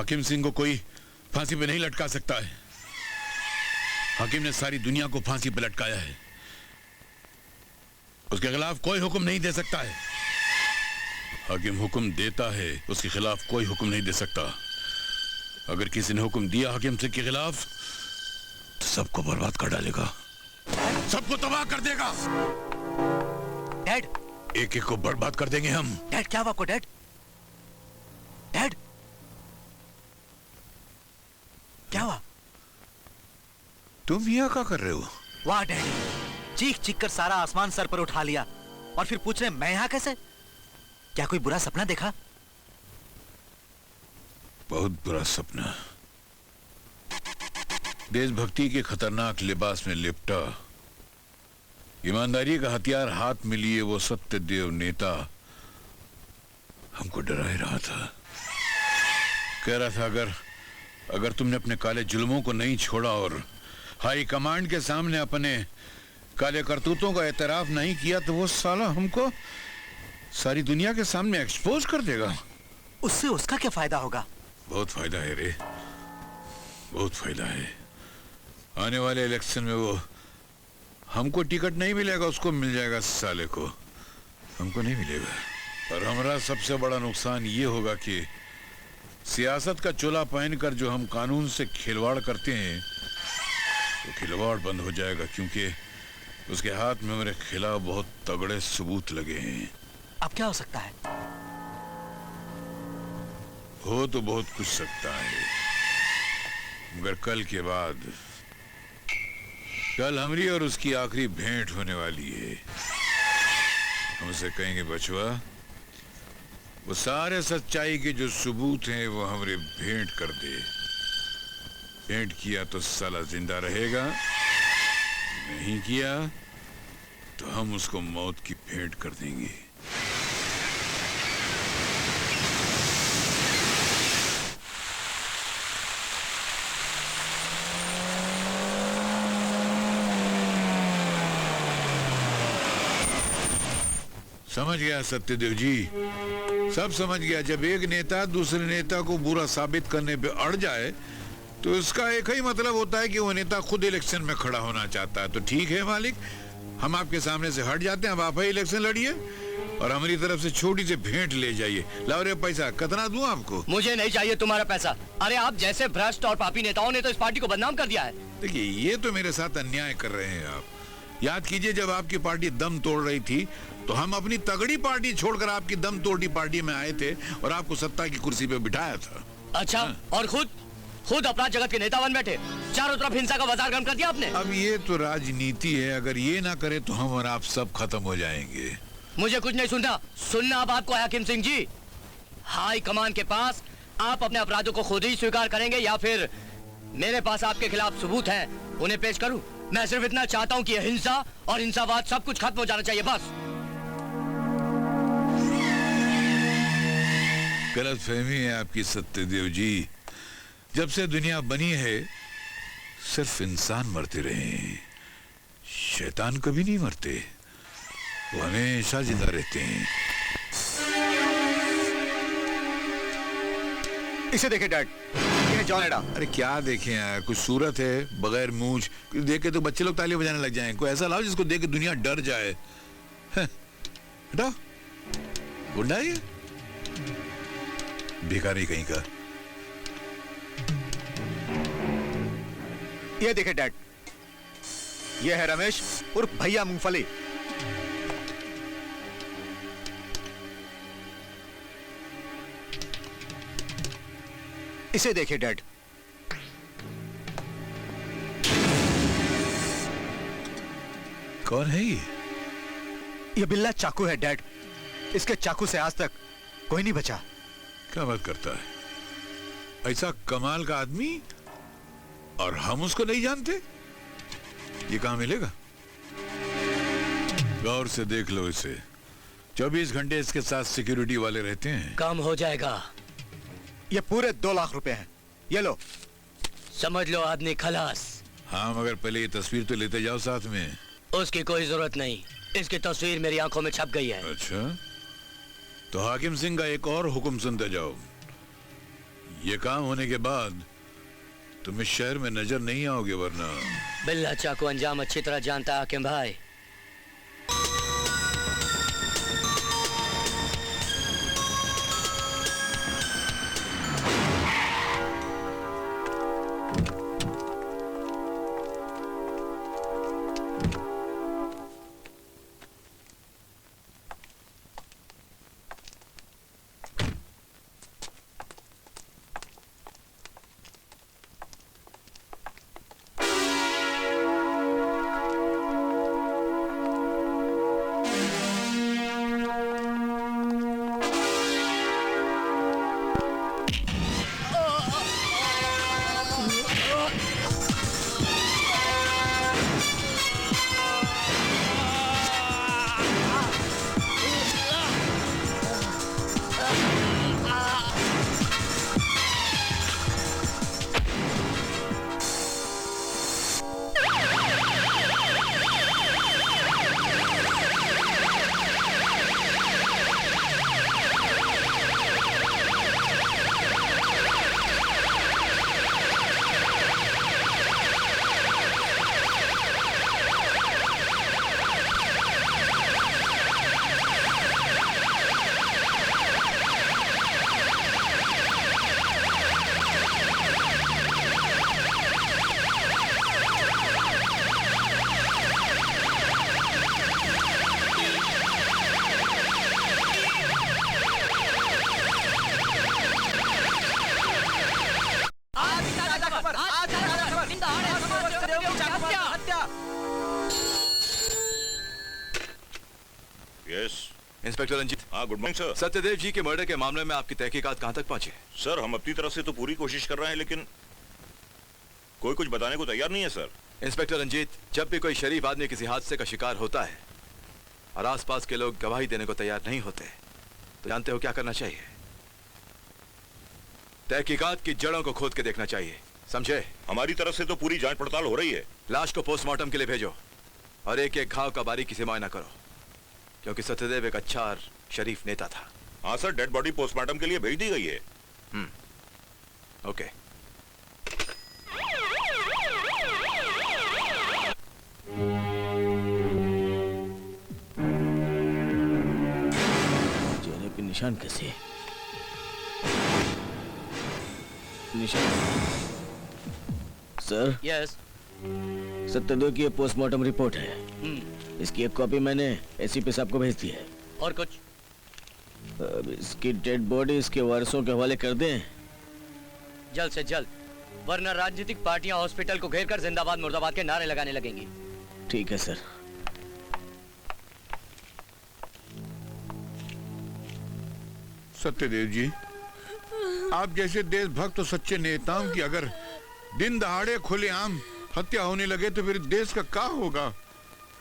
हाकिम सिंह को कोई फांसी पे नहीं लटका सकता है। हाकिम ने सारी दुनिया को फांसी पे लटकाया है। उसके खिलाफ कोई हुक्म नहीं दे सकता है। हाकिम हुक्म देता है, उसके खिलाफ कोई हुक्म नहीं दे सकता। अगर किसी ने हुक्म दिया हाकिम सिंह के खिलाफ तो सबको बर्बाद कर डालेगा, सबको तबाह कर देगा। डैड, एक एक को बर्बाद कर देंगे हम। डैड क्या हुआ आपको? डैड, डैड क्या हुआ? तुम यहाँ क्या कर रहे हो? वाह डैडी, चीख चीख कर सारा आसमान सर पर उठा लिया और फिर पूछ रहे मैं यहाँ कैसे? क्या कोई बुरा सपना देखा? बहुत बुरा सपना। देशभक्ति के खतरनाक लिबास में लिपटा, ईमानदारी का हथियार हाथ में लिए वो सत्यदेव नेता हमको डरा ही रहा था। कह रहा था अगर तुमने अपने काले जुल्मों को नहीं छोड़ा और हाई कमांड के सामने अपने काले करतूतों का एतराफ नहीं किया तो वो साला हमको सारी दुनिया के सामने एक्सपोज कर देगा। उससे उसका क्या फायदा होगा? बहुत फायदा है रे, बहुत फायदा है। आने वाले इलेक्शन में वो हमको टिकट नहीं मिलेगा, उसको मिल जाएगा साले को, हमको नहीं मिलेगा। और हमारा सबसे बड़ा नुकसान ये होगा कि सियासत का चोला पहनकर जो हम कानून से खिलवाड़ करते हैं वो खिलवाड़ बंद हो जाएगा, क्योंकि उसके हाथ में मेरे खिलाफ बहुत तगड़े सबूत लगे हैं। अब क्या हो सकता है? हो तो बहुत कुछ सकता है, मगर कल के बाद, कल हमरी और उसकी आखिरी भेंट होने वाली है। हम उसे कहेंगे बचवा, वो सारे सच्चाई के जो सबूत हैं वो हमरे भेंट कर दे। भेंट किया तो साला जिंदा रहेगा, नहीं किया तो हम उसको मौत की भेंट कर देंगे। समझ गया सत्यदेव जी, सब समझ गया। जब एक नेता दूसरे नेता को बुरा साबित करने पे अड़ जाए तो इसका एक ही मतलब होता है कि वो नेता खुद इलेक्शन में खड़ा होना चाहता है। तो ठीक है मालिक, हम आपके सामने से हट जाते हैं, अब आप ही इलेक्शन लड़िए और हमारी तरफ से छोटी सी भेंट ले जाइए। लाओ रे पैसा, कितना दूं आपको? मुझे नहीं चाहिए तुम्हारा पैसा। अरे आप जैसे भ्रष्ट और पापी नेताओं ने तो इस पार्टी को बदनाम कर दिया है। देखिए, ये तो मेरे साथ अन्याय कर रहे हैं आप। याद कीजिए, जब आपकी पार्टी दम तोड़ रही थी तो हम अपनी तगड़ी पार्टी छोड़कर आपकी दम तोड़ी पार्टी में आए थे और आपको सत्ता की कुर्सी पे बिठाया था। अच्छा, और खुद अपराध जगत के नेता बन बैठे, चारों तरफ हिंसा का बाजार गर्म कर दिया आपने। अब ये तो राजनीति है, अगर ये ना करे तो हम और आप सब खत्म हो जाएंगे। मुझे कुछ नहीं सुनना अब आपको है हाकिम सिंह जी। हाई कमान के पास आप अपने अपराधों को खुद ही स्वीकार करेंगे या फिर मेरे पास आपके खिलाफ सबूत हैं, उन्हें पेश करूं? मैं सिर्फ इतना चाहता हूं कि हिंसा और हिंसावाद सब कुछ खत्म हो जाना चाहिए, बस। गलत फहमी है आपकी सत्यदेव जी। जब से दुनिया बनी है सिर्फ इंसान मरते रहे हैं, शैतान कभी नहीं मरते, वो हमेशा जिंदा रहते हैं। इसे देखे डैड, ये जॉन एडा। अरे क्या देखें यार, कुछ सूरत है बगैर मूंछ, देख के तो बच्चे लोग ताली बजाने लग जाएं। कोई ऐसा लाओ जिसको देख के दुनिया डर जाए। हटाओ, गुंडा है ये, भिखारी कहीं का। ये देखे डैड, ये है रमेश उर्फ भैया मूंगफली। इसे देखे डैड, कौन है ये बिल्ला चाकू है डैड। इसके चाकू से आज तक कोई नहीं बचा। क्या बात करता है? ऐसा कमाल का आदमी और हम उसको नहीं जानते? ये कहां मिलेगा? गौर से देख लो इसे, 24 घंटे इसके साथ सिक्योरिटी वाले रहते हैं। काम हो जाएगा। ये पूरे 2 लाख रुपए हैं, ये लो। समझ लो आदमी खलास। हाँ, मगर पहले ये तस्वीर तो लेते जाओ साथ में। उसकी कोई जरूरत नहीं, इसकी तस्वीर मेरी आंखों में छप गई है। अच्छा, तो हाकिम सिंह का एक और हुक्म सुनते जाओ। ये काम होने के बाद तुम इस शहर में नजर नहीं आओगे, वरना बिल्ला चाकू अंजाम अच्छी तरह जानता है हाकिम भाई। Yes inspector Ranjit. हाँ, good morning sir. Satyadev ji के मर्डर के मामले में आपकी तहकीकात कहां तक पहुंची? सर, हम अपनी तरफ से तो पूरी कोशिश कर रहे हैं, लेकिन कोई कुछ बताने को तैयार नहीं है सर। इंस्पेक्टर रंजीत, जब भी कोई शरीफ आदमी किसी हादसे का शिकार होता है और आसपास के लोग गवाही देने को तैयार नहीं होते, तो जानते हो क्या करना चाहिए? तहकीकात की जड़ों को खोद के देखना चाहिए, समझे? हमारी तरफ से तो पूरी जांच पड़ताल हो रही है। लाश को पोस्टमार्टम के लिए भेजो और एक एक घाव का बारीकी से मुआयना करो, क्योंकि सत्यदेव एक अच्छा और शरीफ नेता था। हाँ सर, डेड बॉडी पोस्टमार्टम के लिए भेज दी गई है। ओके। चेहरे पे निशान कैसे? निशान सर। यस। सत्यदेव की पोस्टमार्टम रिपोर्ट है। इसकी एक कॉपी मैंने एसीपी साहब को भेज दी है। और कुछ? अब इसकी डेड बॉडी इसके वारिसों के हवाले कर दें? जल्द से जल्द, वरना राजनीतिक पार्टियां हॉस्पिटल को घेरकर जिंदाबाद मुर्दाबाद के नारे लगाने लगेंगी। ठीक है सर। सत्यदेव जी, आप जैसे देशभक्त और सच्चे नेताओं की अगर दिन दहाड़े खुलेआम हत्या होने लगे तो फिर देश का क्या होगा?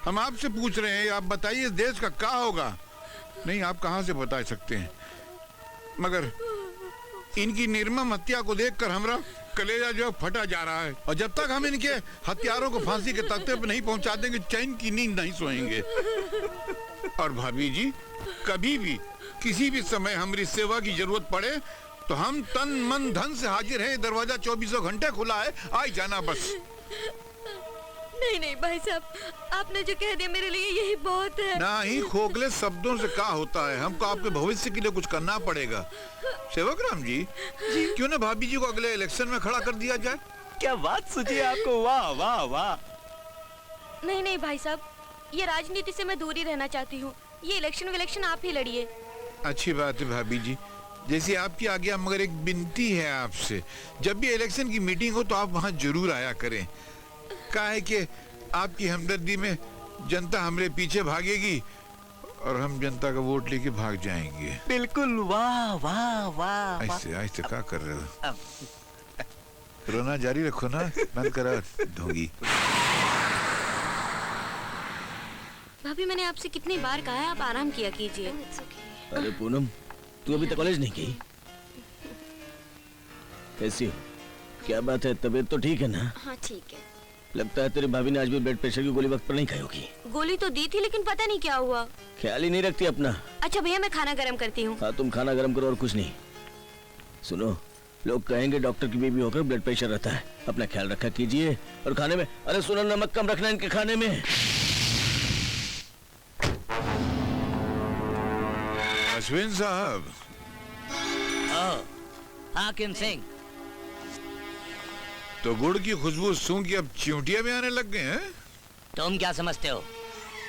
हम आपसे पूछ रहे हैं, आप बताइए इस देश का क्या होगा? नहीं, आप कहां से बता सकते हैं, मगर इनकी निर्मम हत्या को देखकर हमारा कलेजा जो फटा जा रहा है, और जब तक हम इनके हत्यारों को फांसी के तख्ते पर नहीं पहुंचा देंगे, चैन की नींद नहीं सोएंगे। और भाभी जी, कभी भी किसी भी समय हमारी सेवा की जरूरत पड़े तो हम तन मन धन से हाजिर हैं। दरवाजा 24 घंटे खुला है, आई जाना बस। नहीं नहीं भाई साहब, आपने जो कह दिया मेरे लिए यही बहुत है। ना ही खोखले शब्दों से क्या होता है, हमको आपके भविष्य के लिए कुछ करना पड़ेगा। सेवक राम जी, क्यों ना भाभी जी को अगले इलेक्शन में खड़ा कर दिया जाए? क्या बात सोची आपको, वाह वाह वाह। नहीं नहीं भाई साहब, ये राजनीति से मैं दूर ही रहना चाहती हूँ। ये इलेक्शन आप ही लड़िए। अच्छी बात है भाभी जी, जैसी आपकी आज्ञा, मगर एक विनती है आपसे, जब भी इलेक्शन की मीटिंग हो तो आप वहाँ जरूर आया करें। क्या है कि आपकी हमदर्दी में जनता हमारे पीछे भागेगी और हम जनता का वोट लेके भाग जाएंगे। बिल्कुल, वाह वाह वाह। ऐसे ऐसे क्या कर रहे हो? रोना जारी रखो ना, बंद करो ढोंगी। भाभी, मैंने आपसे कितनी बार कहा है आप आराम किया कीजिए। अरे पूनम, तू अभी तक कॉलेज नहीं गई? कैसी हो? क्या बात है, तबीयत तो ठीक है ना? हाँ ठीक है। लगता है तेरी भाभी ने आज भी ब्लड प्रेशर की गोली वक्त पर नहीं खाई होगी। गोली तो दी थी, लेकिन पता नहीं क्या हुआ। ख्याल ही नहीं रखती अपना। अच्छा भैया, मैं खाना गर्म करती हूँ। हाँ, तुम खाना गर्म करो और कुछ नहीं। सुनो, लोग कहेंगे डॉक्टर की बीवी होकर ब्लड प्रेशर रहता है। अपना ख्याल रखा कीजिए। और खाने में, अरे सुनो, नमक कम रखना इनके खाने में। अश्विन साहब, हाकिम सिंह, तो गुड़ की खुशबू सूंघ के अब चिंटिया में आने लग गए हैं? तुम क्या समझते हो?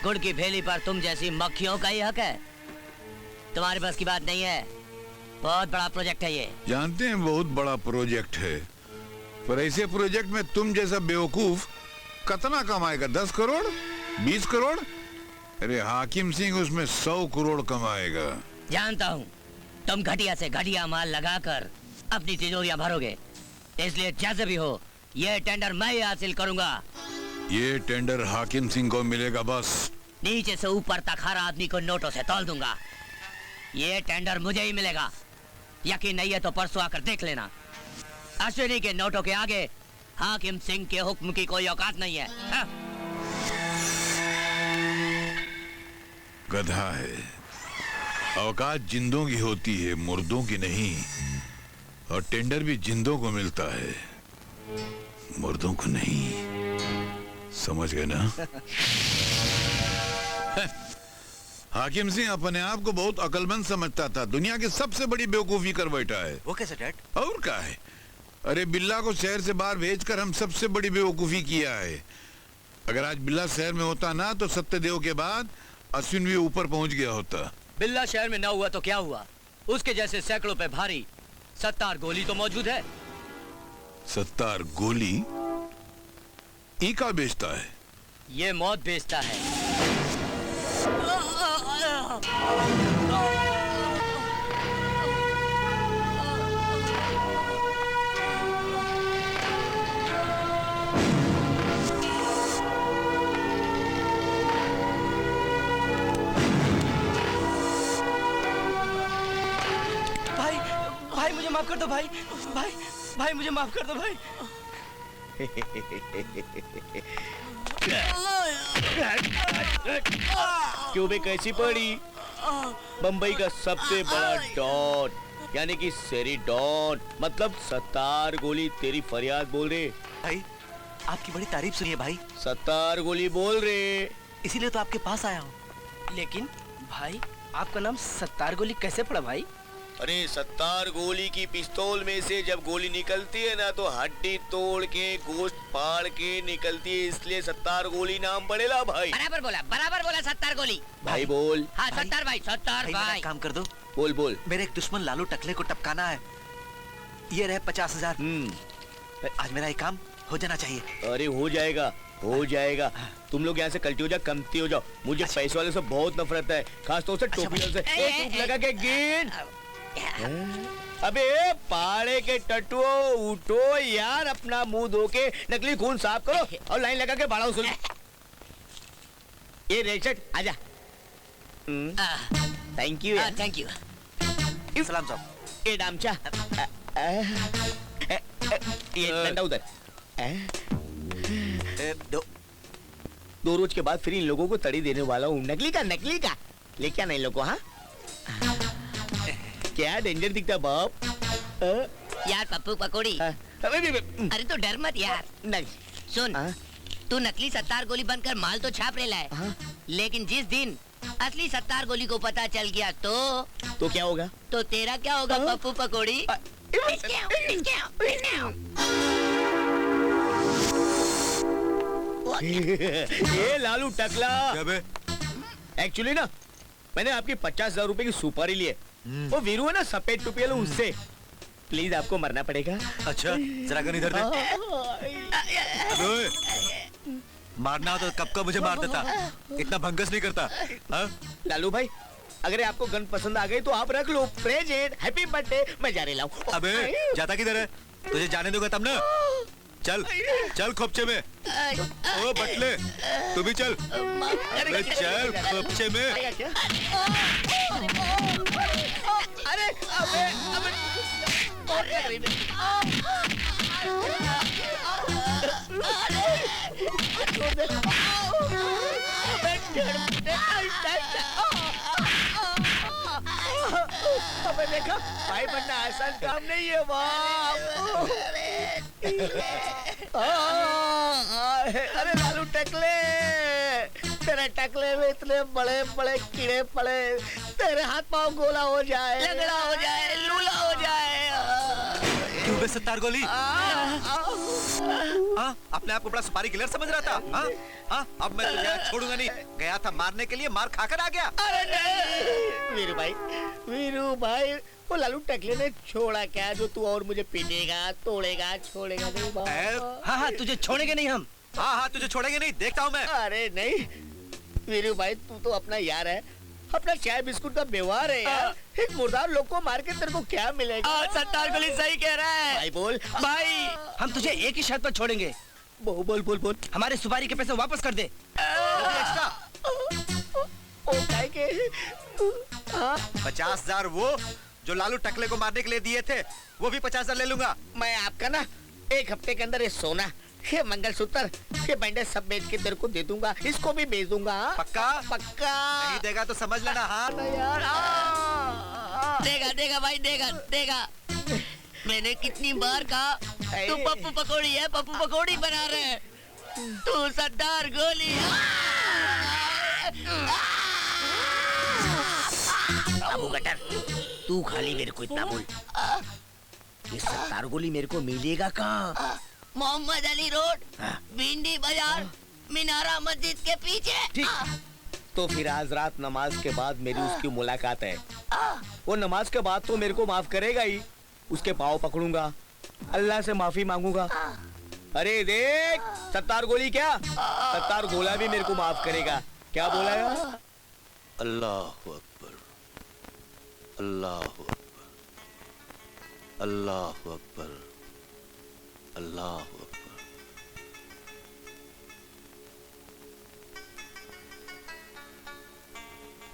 गुड़ की भेली पर तुम जैसी मक्खियों का ही हक है। तुम्हारे पास की बात नहीं है। बहुत बड़ा प्रोजेक्ट है ये। जानते हैं बहुत बड़ा प्रोजेक्ट है, पर ऐसे प्रोजेक्ट में तुम जैसा बेवकूफ कितना कमाएगा? 10 करोड़, 20 करोड़? अरे हाकिम सिंह उसमें 100 करोड़ कमाएगा। जानता हूँ तुम घटिया से घटिया माल लगाकर अपनी तिजोरियां भरोगे, इसलिए जैसे भी हो ये टेंडर मैं ही हासिल करूंगा। ये टेंडर हाकिम सिंह को मिलेगा बस। नीचे से ऊपर तक हर आदमी को नोटों से तौल दूंगा। ये टेंडर मुझे ही मिलेगा। यकीन नहीं है तो परसों आकर देख लेना। अश्विनी के नोटों के आगे हाकिम सिंह के हुक्म की कोई औकात नहीं है। हाँ? गधा है। औकात जिंदों की होती है, मुर्दों की नहीं। और टेंडर भी जिंदों को मिलता है, मुर्दों को नहीं। समझ गए ना? हाकिम सिंह अपने आप को बहुत अक्लमंद समझता था। दुनिया की सबसे बड़ी बेवकूफी कर बैठा है। वो कैसे डैड? और क्या है? अरे बिल्ला को शहर से बाहर भेजकर हम सबसे बड़ी बेवकूफी किया है। अगर आज बिल्ला शहर में होता ना तो सत्यदेव के बाद अश्विन भी ऊपर पहुंच गया होता। बिल्ला शहर में ना हुआ तो क्या हुआ? उसके जैसे सैकड़ों पे भारी सत्तार गोली तो मौजूद है। सत्तार गोली ई का बेचता है? ये मौत बेचता है। भाई, भाई मुझे माफ कर दो भाई। भाई, भाई मुझे माफ कर दो भाई। क्यों बे, कैसी पड़ी? बम्बई का सबसे बड़ा डॉन, यानी कि सेरी डॉन, मतलब सत्तार गोली तेरी फरियाद बोल रहे। भाई आपकी बड़ी तारीफ सुनी है भाई, सत्तार गोली बोल रहे, इसीलिए तो आपके पास आया हूँ। लेकिन भाई आपका नाम सत्तार गोली कैसे पड़ा भाई? अरे सत्तार गोली की पिस्तौल में से जब गोली निकलती है ना तो हड्डी तोड़ के गोश्त फाड़ के निकलती है, इसलिए सत्तार गोली नाम पड़ेगा भाई। बराबर बोला सत्तार गोली। भाई बोल। हाँ सत्तार भाई, सत्तार भाई मेरा भाई। एक काम कर दो, बोल बोल। मेरे एक दुश्मन लालू टकले को टपकाना है। ये रहे 50,000। आज मेरा एक काम हो जाना चाहिए। अरे हो जाएगा, हो जाएगा। तुम लोग यहाँ से कल्टी हो जाओ, कमती हो जाओ। मुझे पैसे वाले से बहुत नफरत है, खास तौर से टोपी वाले से। ए, धूप लगा के गिन। अबे पाड़े के टटुओ, उठो यार, अपना मुंह धो के नकली खून साफ करो और लाइन लगा के भाड़ा वसूल। ये रेशक आजा। Thank you. Thank you. सलाम साहब। ये डामचा, ये डंडा उधर। दो रोज के बाद फिर इन लोगों को तड़ी देने वाला हूँ। नकली का लेके आना इन लोगों को। हाँ क्या डेंजर दिखता बाप। यार पप्पू पकोड़ी, अरे तो डर मत यार। नहीं सुन, तू नकली सत्तार गोली बनकर माल तो छाप रहा है, लेकिन जिस दिन असली सत्तार गोली को पता चल गया तो क्या होगा? तो तेरा क्या होगा पप्पू पकोड़ी? ये लालू टकला, एक्चुअली ना मैंने आपकी 50,000 रुपए की सुपारी लिए। वो वीरू है ना सफेद टोपी वाला, उससे। प्लीज आपको मरना पड़ेगा। अच्छा जरा गन इधर दे। मारना हो तो कब का मुझे मार देता, इतना भंगस नहीं करता। लालू भाई अगर आपको गन पसंद आ गई तो आप रख लो। Present, happy birthday. मैं जा रहा हूँ। अबे जाता किधर है? तुझे जाने दूंगा तब ना। चल चल खोपचे में। ओ बटले तू भी चल। अरे चल खोपचे में। अरे अबे अबे अबे देखा भाई बनना आसान काम नहीं है बाप। अरे लालू टकले, तेरे टकले में इतने बड़े बड़े कीड़े पड़े, तेरे हाथ पाँव गोला हो जाए, लगड़ा हो जाए, लूला हो जाए। क्यों बे सत्तार गोली? हाँ, अपने आप को बड़ा सुपारी किलर समझ रहा था? हाँ, हाँ, अब मैं तुझे छोड़ूंगा नहीं। गया था मारने के लिए, मार खाकर आ गया। अरे नहीं वीरू भाई, वो लालू टकले ने छोड़ा क्या जो तू और मुझे पीटेगा, तोड़ेगा, छोड़ेगा नहीं बाप। हाँ हाँ तुझे छोड़ेंगे नहीं हम। हाँ हाँ तुझे छोड़ेंगे नहीं, देखता हूँ मैं। अरे नहीं वीरू भाई, तू तो अपना यार है, अपना चाय बिस्कुट का व्यवहार है यार। एक मुर्दार लोग को मार के तेरे को क्या मिलेगा? सत्तार गोली सही कह रहा है भाई बोल भाई, हम तुझे एक ही शर्त पर छोड़ेंगे। बोल बोल बोल बोल। हमारे सुपारी के पैसे वापस कर दे। एक्स्ट्रा ओ काय के? हाँ 50,000 वो जो लालू टकले को मारने के लिए दिए थे, वो भी 50,000 ले लूंगा। मैं आपका ना 1 हफ्ते के अंदर ये सोना, ये मंगलसूत्र, ये बैंडेज सब बेच के तेरे को दे दूंगा, इसको भी बेच दूंगा। हाँ? पक्का? पक्का नहीं देगा तो समझ लेना। हाँ यार देगा देगा भाई, देगा देगा। मैंने कितनी बार कहा तू पप्पू पकौड़ी है, पप्पू पकौड़ी बना रहे हैं, तू सत्तार गोली। बाबू गटर, तू खाली मेरे को इतना बोल, ये सत्तार गोली मेरे को मिलेगा कहाँ? मोहम्मद अली रोड, भिंडी बाजार, मीनारा मस्जिद के पीछे। ठीक, तो फिर आज रात नमाज के बाद मेरी उसकी मुलाकात है। वो नमाज के बाद तो मेरे को माफ करेगा ही, उसके पाँव पकड़ूंगा, अल्लाह से माफी मांगूंगा। अरे देख सत्तार गोली क्या, सत्तार गोला भी मेरे को माफ करेगा। क्या बोला यार? अल्लाह अकबर, अल्लाह अकबर, अल्लाह अकबर, अल्लाह अकबर।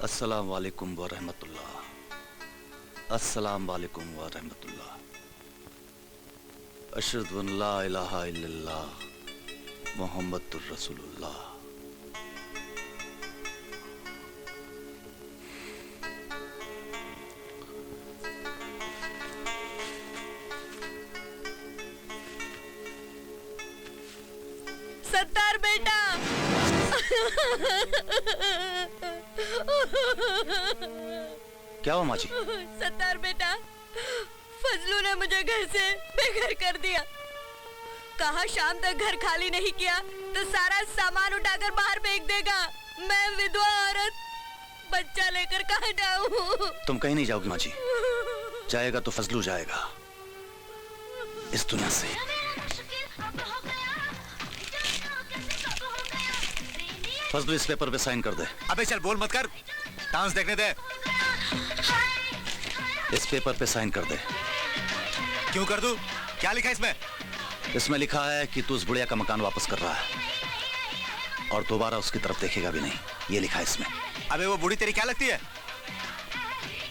अस्सलाम वालेकुम व रहमतुल्लाह, अस्सलाम वालेकुम व रहमतुल्लाह। अशहदु अन ला इलाहा इल्लल्लाह मुहम्मदुर रसूलुल्लाह। सत्तार बेटा। क्या हुआ माँ जी? सत्तार बेटा, फजलू ने मुझे घर से बेघर कर दिया। कहा शाम तक घर खाली नहीं किया तो सारा सामान उठाकर बाहर फेंक देगा। मैं विधवा औरत, बच्चा लेकर कहाँ जाऊँ? तुम कहीं नहीं जाओगी माँ जी, जाएगा तो फजलू जाएगा इस दुनिया से। फजलू इस पेपर पे साइन कर दे। अबे चल बोल मत कर, डांस देखने दे। इस पेपर पे साइन कर दे। क्यों कर दूं? क्या लिखा है इसमें? इसमें लिखा है कि तू उस बुढ़िया का मकान वापस कर रहा है और दोबारा उसकी तरफ देखेगा भी नहीं, ये लिखा है इसमें। अबे वो बूढ़ी तेरी क्या लगती है?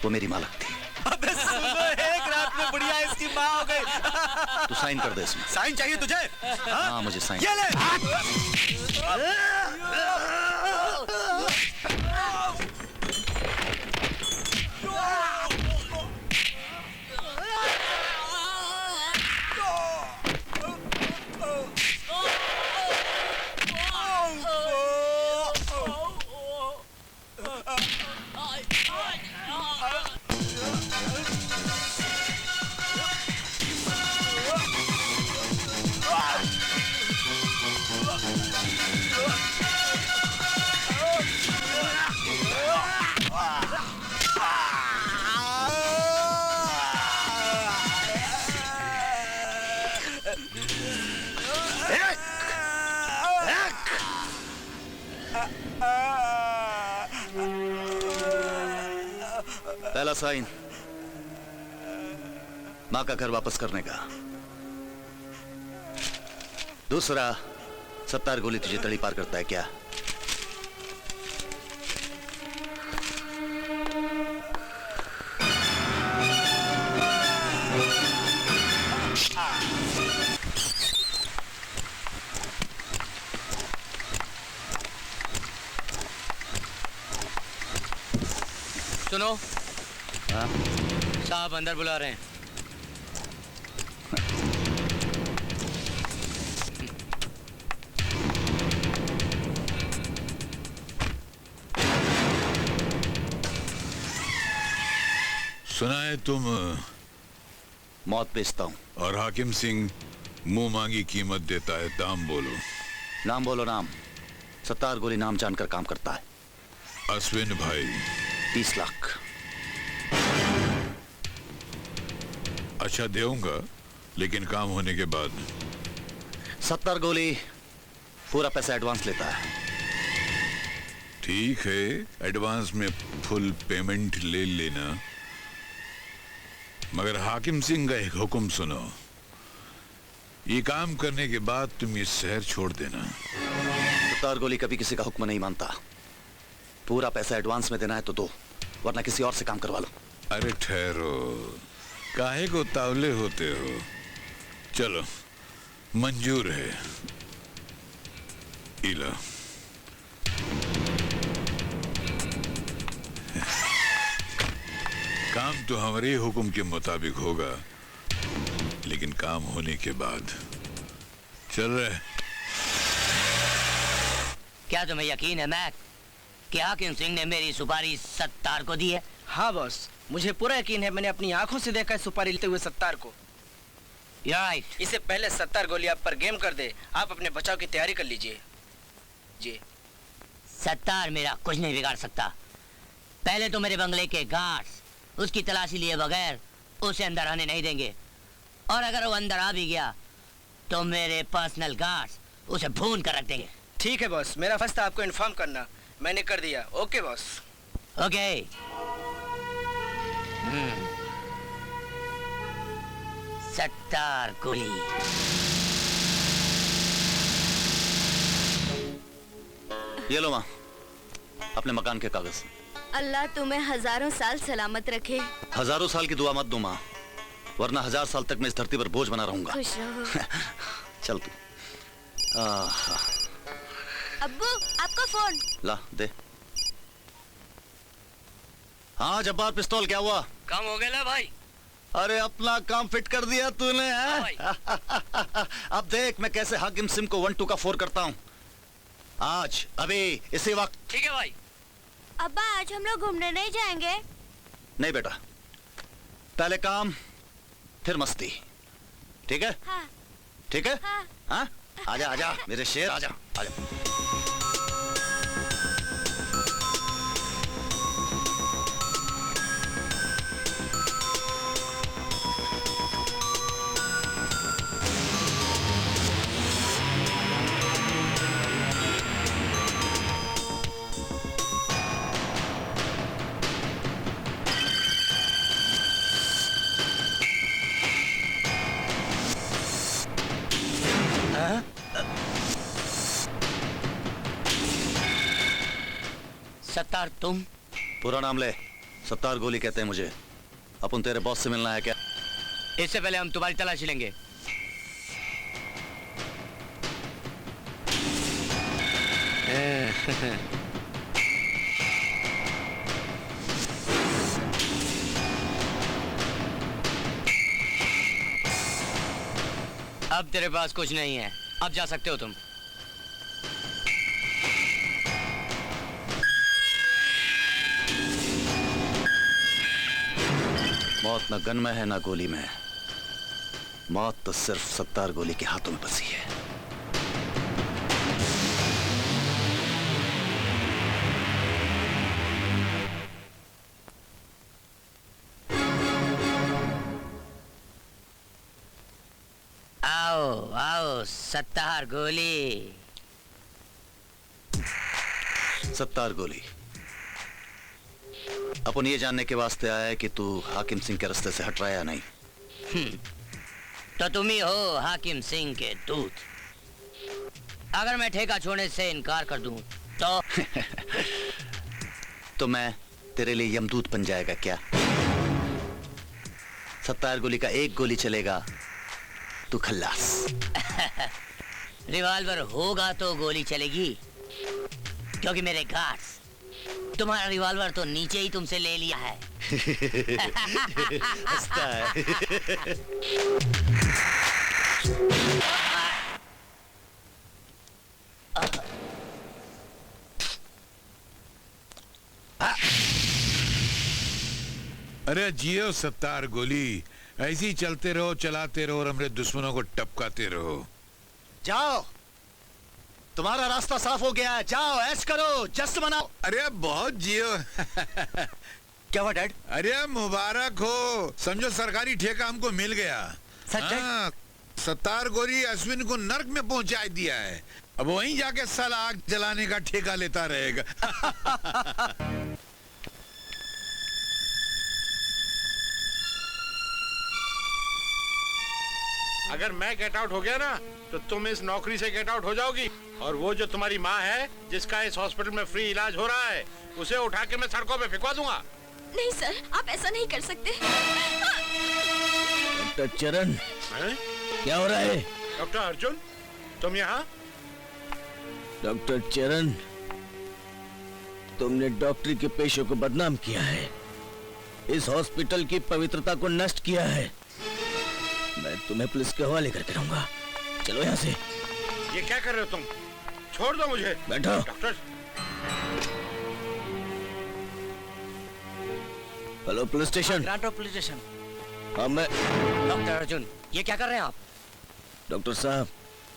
वो मेरी माँ लगती है। अबे सुनो, एक रात में बुढ़िया इसकी माँ हो गई। तू साइन कर दे इसमें। साइन चाहिए तुझे? हाँ मुझे साइन। ये ले। पहला साइन माँ का घर वापस करने का, दूसरा सत्तार गोली तुझे तड़ी पार करता है क्या? सुनो, हाँ? साहब अंदर बुला रहे हैं। सुना है तुम मौत बेचता हूँ। और हाकिम सिंह मुंह मांगी कीमत देता है, दाम बोलो। नाम बोलो नाम। सत्तार गोली नाम जानकर काम करता है। अश्विन भाई। 30 लाख। अच्छा देऊंगा, लेकिन काम होने के बाद। सत्तार गोली पूरा पैसा एडवांस लेता है। ठीक है, एडवांस में फुल पेमेंट ले लेना, मगर हाकिम सिंह का एक हुक्म सुनो। ये काम करने के बाद तुम ये शहर छोड़ देना। सत्तार गोली कभी किसी का हुक्म नहीं मानता। पूरा पैसा एडवांस में देना है तो दो, वरना किसी और से काम करवा लो। अरे ठहरो, काहे को तावले होते हो? चलो, मंजूर है। इला काम तो हमारे हुक्म के मुताबिक होगा, लेकिन काम होने के बाद। चल रहे। क्या तुम्हें यकीन है मैक कि हाकिम सिंह ने मेरी सुपारी सत्तार को दी है? हाँ बॉस, मुझे पूरा यकीन है। मैंने अपनी आंखों से देखा है सुपारी लेते हुए सत्तार को। राइट। इससे पहले सत्तार गोली आप पर गेम कर दे, आप अपने बचाव की तैयारी कर लीजिए। जी। सत्तार मेरा कुछ नहीं बिगाड़ सकता। पहले तो मेरे बंगले के गार्ड्स उसकी तलाशी लिए बगैर उसे अंदर आने नहीं देंगे, और अगर वो अंदर आ भी गया तो मेरे पर्सनल गार्ड्स उसे भून कर रख देंगे। ठीक है बॉस, मेरा फर्ज था आपको इन्फॉर्म करना, मैंने कर दिया। Okay boss. ओके। सत्तार गोली। ये लो माँ, अपने मकान के कागज। अल्लाह तुम्हें हजारों साल सलामत रखे। हजारों साल की दुआ मत दो माँ, वरना 1000 साल तक मैं इस धरती पर बोझ बना रहूंगा। खुश रहो। चल तू। अब्बू, आपका फोन। ला दे। हाँ जब्बार, पिस्तौल क्या हुआ? काम हो गया भाई। अरे अपना काम फिट कर दिया तूने, हैं? अब देख मैं कैसे हाकिम सिंह को 1-2 का 4 करता हूँ। आज अभी इसी वक्त। ठीक है भाई। अब्बा, आज हम लोग घूमने नहीं जाएंगे? नहीं बेटा, पहले काम फिर मस्ती। ठीक है? हाँ। ठीक है? हाँ। हाँ? आजा आजा मेरे शेर, आजा आजा। सत्तार तुम? पूरा नाम ले। सत्तार गोली कहते हैं मुझे। अपन तेरे बॉस से मिलना है क्या? इससे पहले हम तुम्हारी तलाशी लेंगे। अब तेरे पास कुछ नहीं है, अब जा सकते हो तुम। मौत न गन में है ना गोली में, मौत तो सिर्फ सत्तार गोली के हाथों में बसी है। आओ आओ सत्तार गोली। सत्तार गोली, अपन ये जानने के वास्ते आया है कि तू हाकिम सिंह के रास्ते से हट रहा है या नहीं। तो तुम ही हो हाकिम सिंह के दूत। अगर मैं ठेका छोड़ने से इनकार कर दूं तो तो मैं तेरे लिए यमदूत बन जाएगा क्या? सत्तार गोली का एक गोली चलेगा तू खल्लास। रिवॉल्वर होगा तो गोली चलेगी, क्योंकि मेरे गार्ड्स तुम्हारा रिवॉल्वर तो नीचे ही तुमसे ले लिया है। हंसता है। अरे जियो सत्तार गोली, ऐसे ही चलते रहो, चलाते रहो और हमारे दुश्मनों को टपकाते रहो। जाओ, तुम्हारा रास्ता साफ हो गया है, जाओ ऐश करो, जश्न मनाओ। अरे बहुत जियो। क्या हुआ डैड? अरे मुबारक हो, समझो सरकारी ठेका हमको मिल गया। सच है? हाँ, सत्तार गोरी अश्विन को नर्क में पहुंचा दिया है। अब वहीं जाके साला आग जलाने का ठेका लेता रहेगा। अगर मैं गेट आउट हो गया ना तो तुम इस नौकरी से गेट आउट हो जाओगी, और वो जो तुम्हारी माँ है जिसका इस हॉस्पिटल में फ्री इलाज हो रहा है, उसे उठा के मैं सड़कों पे फेंकवा दूंगा। नहीं सर, आप ऐसा नहीं कर सकते। डॉक्टर चरण, क्या हो रहा है? डॉक्टर अर्जुन, तुम यहाँ? डॉक्टर चरण, तुमने डॉक्टरी के पेशे को बदनाम किया है, इस हॉस्पिटल की पवित्रता को नष्ट किया है। मैं तुम्हें पुलिस के हवाले करके रहूंगा। चलो यहाँ से। ये क्या कर रहे हो तुम? छोड़ दो मुझे। बैठो। डॉक्टर। Hello police station. ग्रांटो पुलिस स्टेशन। हाँ मैं। डॉक्टर अर्जुन, ये क्या कर रहे हैं आप? डॉक्टर साहब,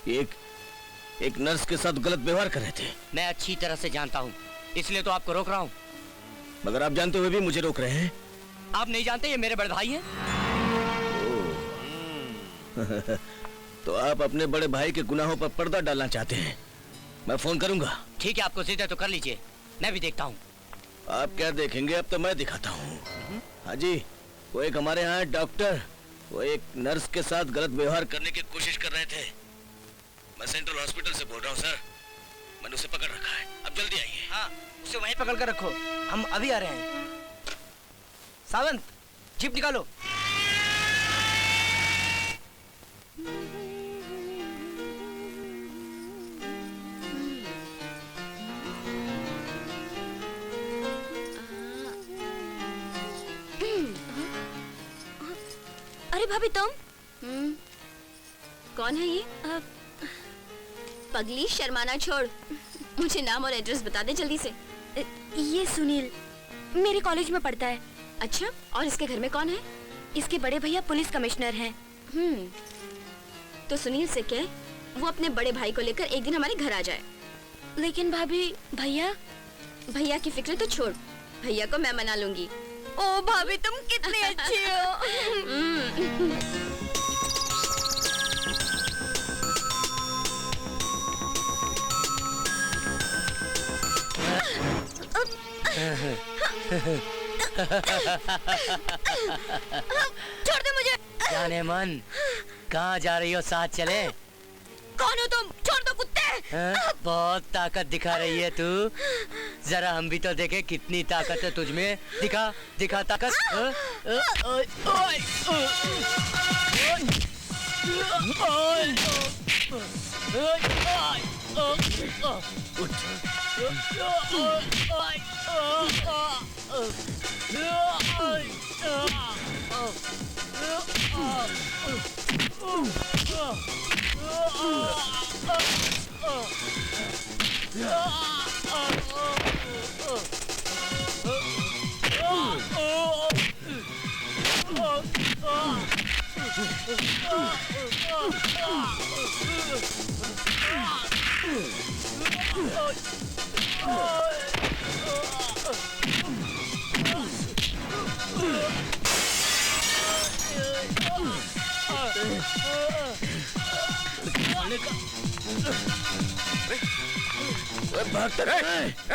एक नर्स के साथ गलत व्यवहार कर रहे थे। मैं अच्छी तरह से जानता हूँ, इसलिए तो आपको रोक रहा हूँ। मगर आप जानते हुए भी मुझे रोक रहे हैं। आप नहीं जानते ये मेरे बड़े भाई हैं? तो आप अपने बड़े भाई के गुनाहों पर पर्दा डालना चाहते हैं। मैं फोन करूंगा। ठीक है, आपको जिद है तो कर लीजिए, मैं भी देखता हूँ। आप क्या देखेंगे, अब तो मैं दिखाता हूँ। हाँ जी, वो एक हमारे यहाँ डॉक्टर, वो एक नर्स के साथ गलत व्यवहार करने की कोशिश कर रहे थे। मैं सेंट्रल हॉस्पिटल से बोल रहा हूँ सर, मैंने उसे पकड़ रखा है। अब जल्दी आइए। हाँ, उसे वहीं पकड़ कर रखो, हम अभी आ रहे हैं। सावंत, जीप निकालो। अरे भाभी तुम? कौन है ये? पगली, शर्माना छोड़, मुझे नाम और एड्रेस बता दे जल्दी से। ये सुनील मेरे कॉलेज में पढ़ता है। अच्छा, और इसके घर में कौन है? इसके बड़े भैया पुलिस कमिश्नर हैं। तो सुनील से कह वो अपने बड़े भाई को लेकर एक दिन हमारे घर आ जाए। लेकिन भाभी, भैया की फिक्र तो छोड़, भैया को मैं मना लूंगी। ओ भाभी, तुम कितनी अच्छी हो। छोड़ दे मुझे। जाने मन, कहाँ जा रही हो? साथ चले। कौन हो तुम? छोड़ दो कुत्ते। बहुत ताकत दिखा रही है तू, जरा हम भी तो देखे कितनी ताकत है तुझमें। दिखा ताकत।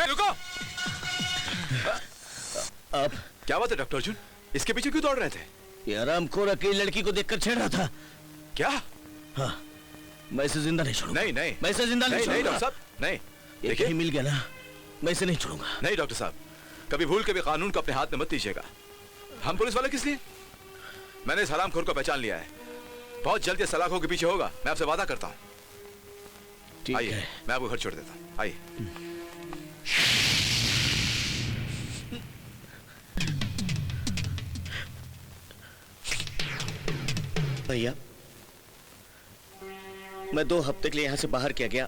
रुको। आप क्या बात है डॉक्टर अर्जुन, इसके पीछे क्यों दौड़ रहे थे? ये आरामखोर अकेली लड़की को देखकर छेड़ रहा था। क्या? हाँ, मैं इसे जिंदा नहीं छोड़ूंगा। नहीं, मैं इसे जिंदा नहीं नहीं छोड़ूंगा। डॉक्टर साहब, नहीं। ये कहीं मिल गया ना, मैं इसे नहीं छोड़ूंगा। नहीं डॉक्टर साहब, कभी भूल के भी कानून को अपने हाथ में मत लीजिएगा। हम पुलिस वाले किस लिए? मैंने इस हरामखोर को पहचान लिया है, बहुत जल्द ये सलाखों के पीछे होगा, मैं आपसे वादा करता हूँ। आइए, मैं आपको घर छोड़ देता हूँ। आइए। भैया, मैं 2 हफ्ते के लिए यहां से बाहर किया गया,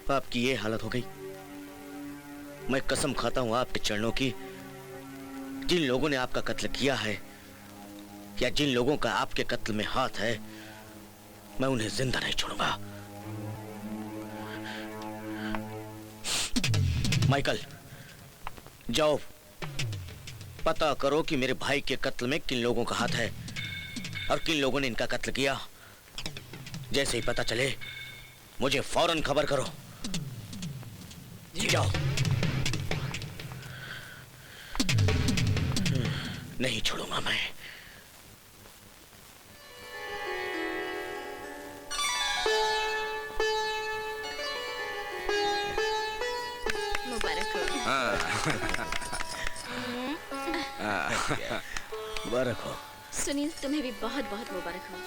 आपकी ये हालत हो गई। मैं कसम खाता हूं आपके चरणों की, जिन लोगों ने आपका कत्ल किया है या जिन लोगों का आपके कत्ल में हाथ है, मैं उन्हें जिंदा नहीं छोड़ूंगा। माइकल, जाओ पता करो कि मेरे भाई के कत्ल में किन लोगों का हाथ है और किन लोगों ने इनका कत्ल किया। जैसे ही पता चले मुझे फौरन खबर करो। जी जाओ। नहीं छोड़ूंगा मैं। मुबारक हो। मुबारक हो। सुनील, तुम्हें भी बहुत बहुत मुबारक हो।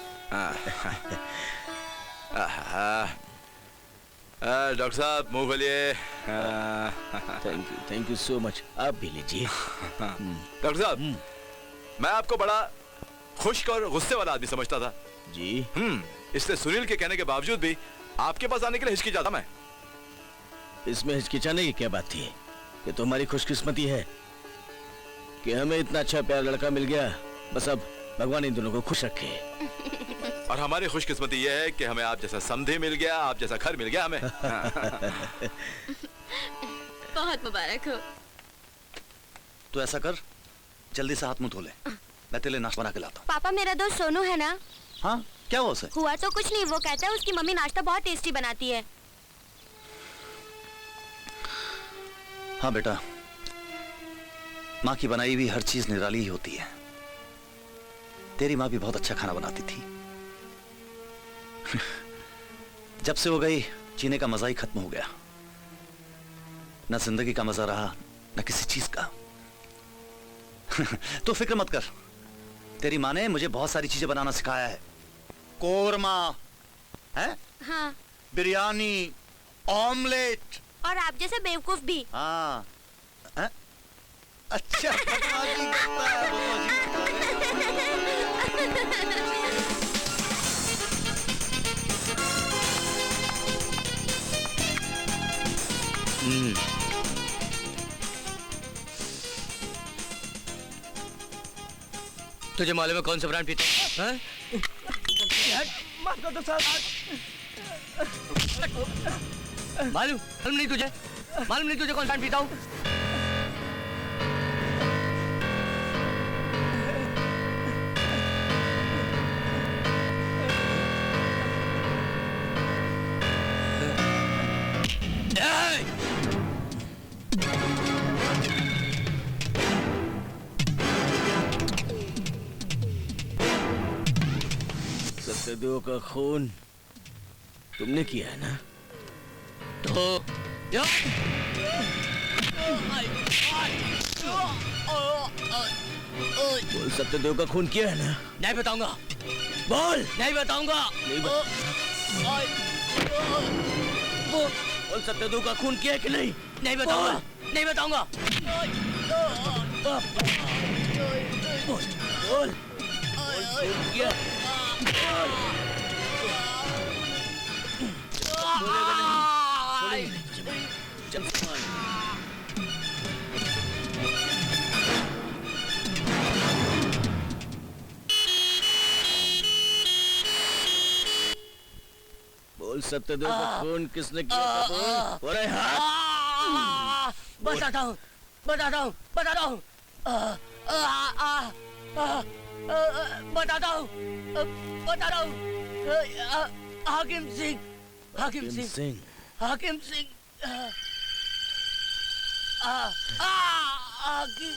डॉक्टर साहब मुंह खोलिए। Thank you so much. आप भी लीजिए। डॉक्टर साहब, मैं आपको बड़ा खुश्क और गुस्से वाला आदमी समझता था जी। इसलिए सुनील के कहने के बावजूद भी आपके पास आने के लिए हिचकिचाता मैं। इसमें हिचकिचाने की क्या बात थी? ये तो हमारी खुशकिस्मती है कि हमें इतना अच्छा प्यारा लड़का मिल गया। बस अब भगवान इन दोनों को खुश रखे। और हमारी खुशकिस्मती ये है कि हमें आप जैसा समधी मिल गया, आप जैसा घर मिल गया हमें। बहुत मुबारक हो। तो ऐसा कर, जल्दी से हाथ मुंह धो ले, मैं तेरे लिए नाश्ता बना के लाता हूँ। पापा, मेरा दोस्त सोनू है ना? हाँ, क्या हुआ उसे? हुआ तो कुछ नहीं, वो कहता है उसकी मम्मी नाश्ता बहुत टेस्टी बनाती है। हाँ बेटा, माँ की बनाई हुई हर चीज निराली ही होती है। तेरी माँ भी बहुत अच्छा खाना बनाती थी। जब से वो गई, जीने का मजा ही खत्म हो गया। न जिंदगी का मजा रहा, न किसी चीज का। तो फिक्र मत कर, तेरी माँ ने मुझे बहुत सारी चीजें बनाना सिखाया है। कोरमा है, हाँ। बिरयानी, ऑमलेट, और आप जैसे बेवकूफ भी। हाँ। है? अच्छा, बदमाशी करता है, बदमाशी करता है। तुझे मालूम है कौन सा ब्रांड पीता है? माफ कर दो साहब। मालूम नहीं तुझे? मालूम नहीं तुझे कौन सा ब्रांड पीता हूँ? सत्यदेव का खून तुमने किया है ना? तो बोल, सत्यदेव का खून किया है ना? नहीं बताऊंगा। बोल। नहीं बताऊंगा। बोल, सत्यदेव का खून किया है कि नहीं? नहीं बताऊंगा। नहीं बताऊंगा। बोल, बोल, खून किया। बोल, सत्यदेव का खून किसने किया था? बोल। अरे हाथ। बताता हूँ, बताता हूँ, बताता हूँ, बताता हूँ, बताता हूँ। हाकिम सिंह, हाकिम सिंह, हाकिम सिंह, हाकिम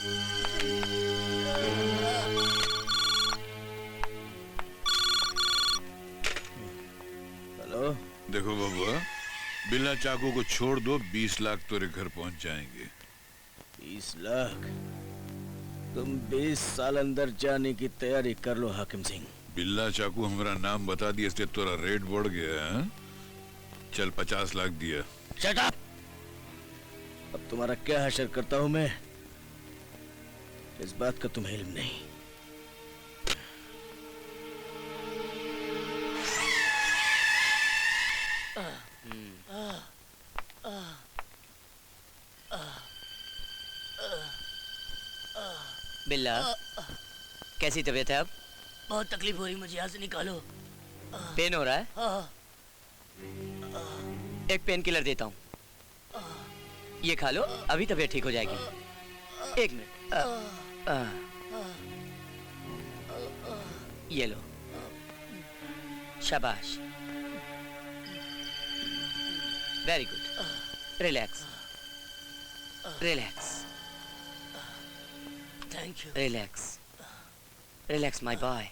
हेलो। देखो बबुआ, बिना चाकू को छोड़ दो, 20 लाख तेरे घर पहुंच जाएंगे। 20 लाख? तुम 20 साल अंदर जाने की तैयारी कर लो हाकिम सिंह। बिल्ला चाकू हमारा नाम बता दिया, इसलिए तेरा रेट बढ़ गया है। चल 50 लाख दिया। Shut up! अब तुम्हारा क्या हशर करता हूं मैं, इस बात का तुम्हें इल्म नहीं। बिल्ला कैसी तबीयत है अब? बहुत तकलीफ हो रही, मुझे यहाँ से निकालो। पेन हो रहा है? हाँ, एक पेन किलर देता हूँ, ये खा लो, अभी तबीयत ठीक हो जाएगी। एक मिनट, ये लो, शाबाश, very good, relax relax thank you. Relax relax my boy.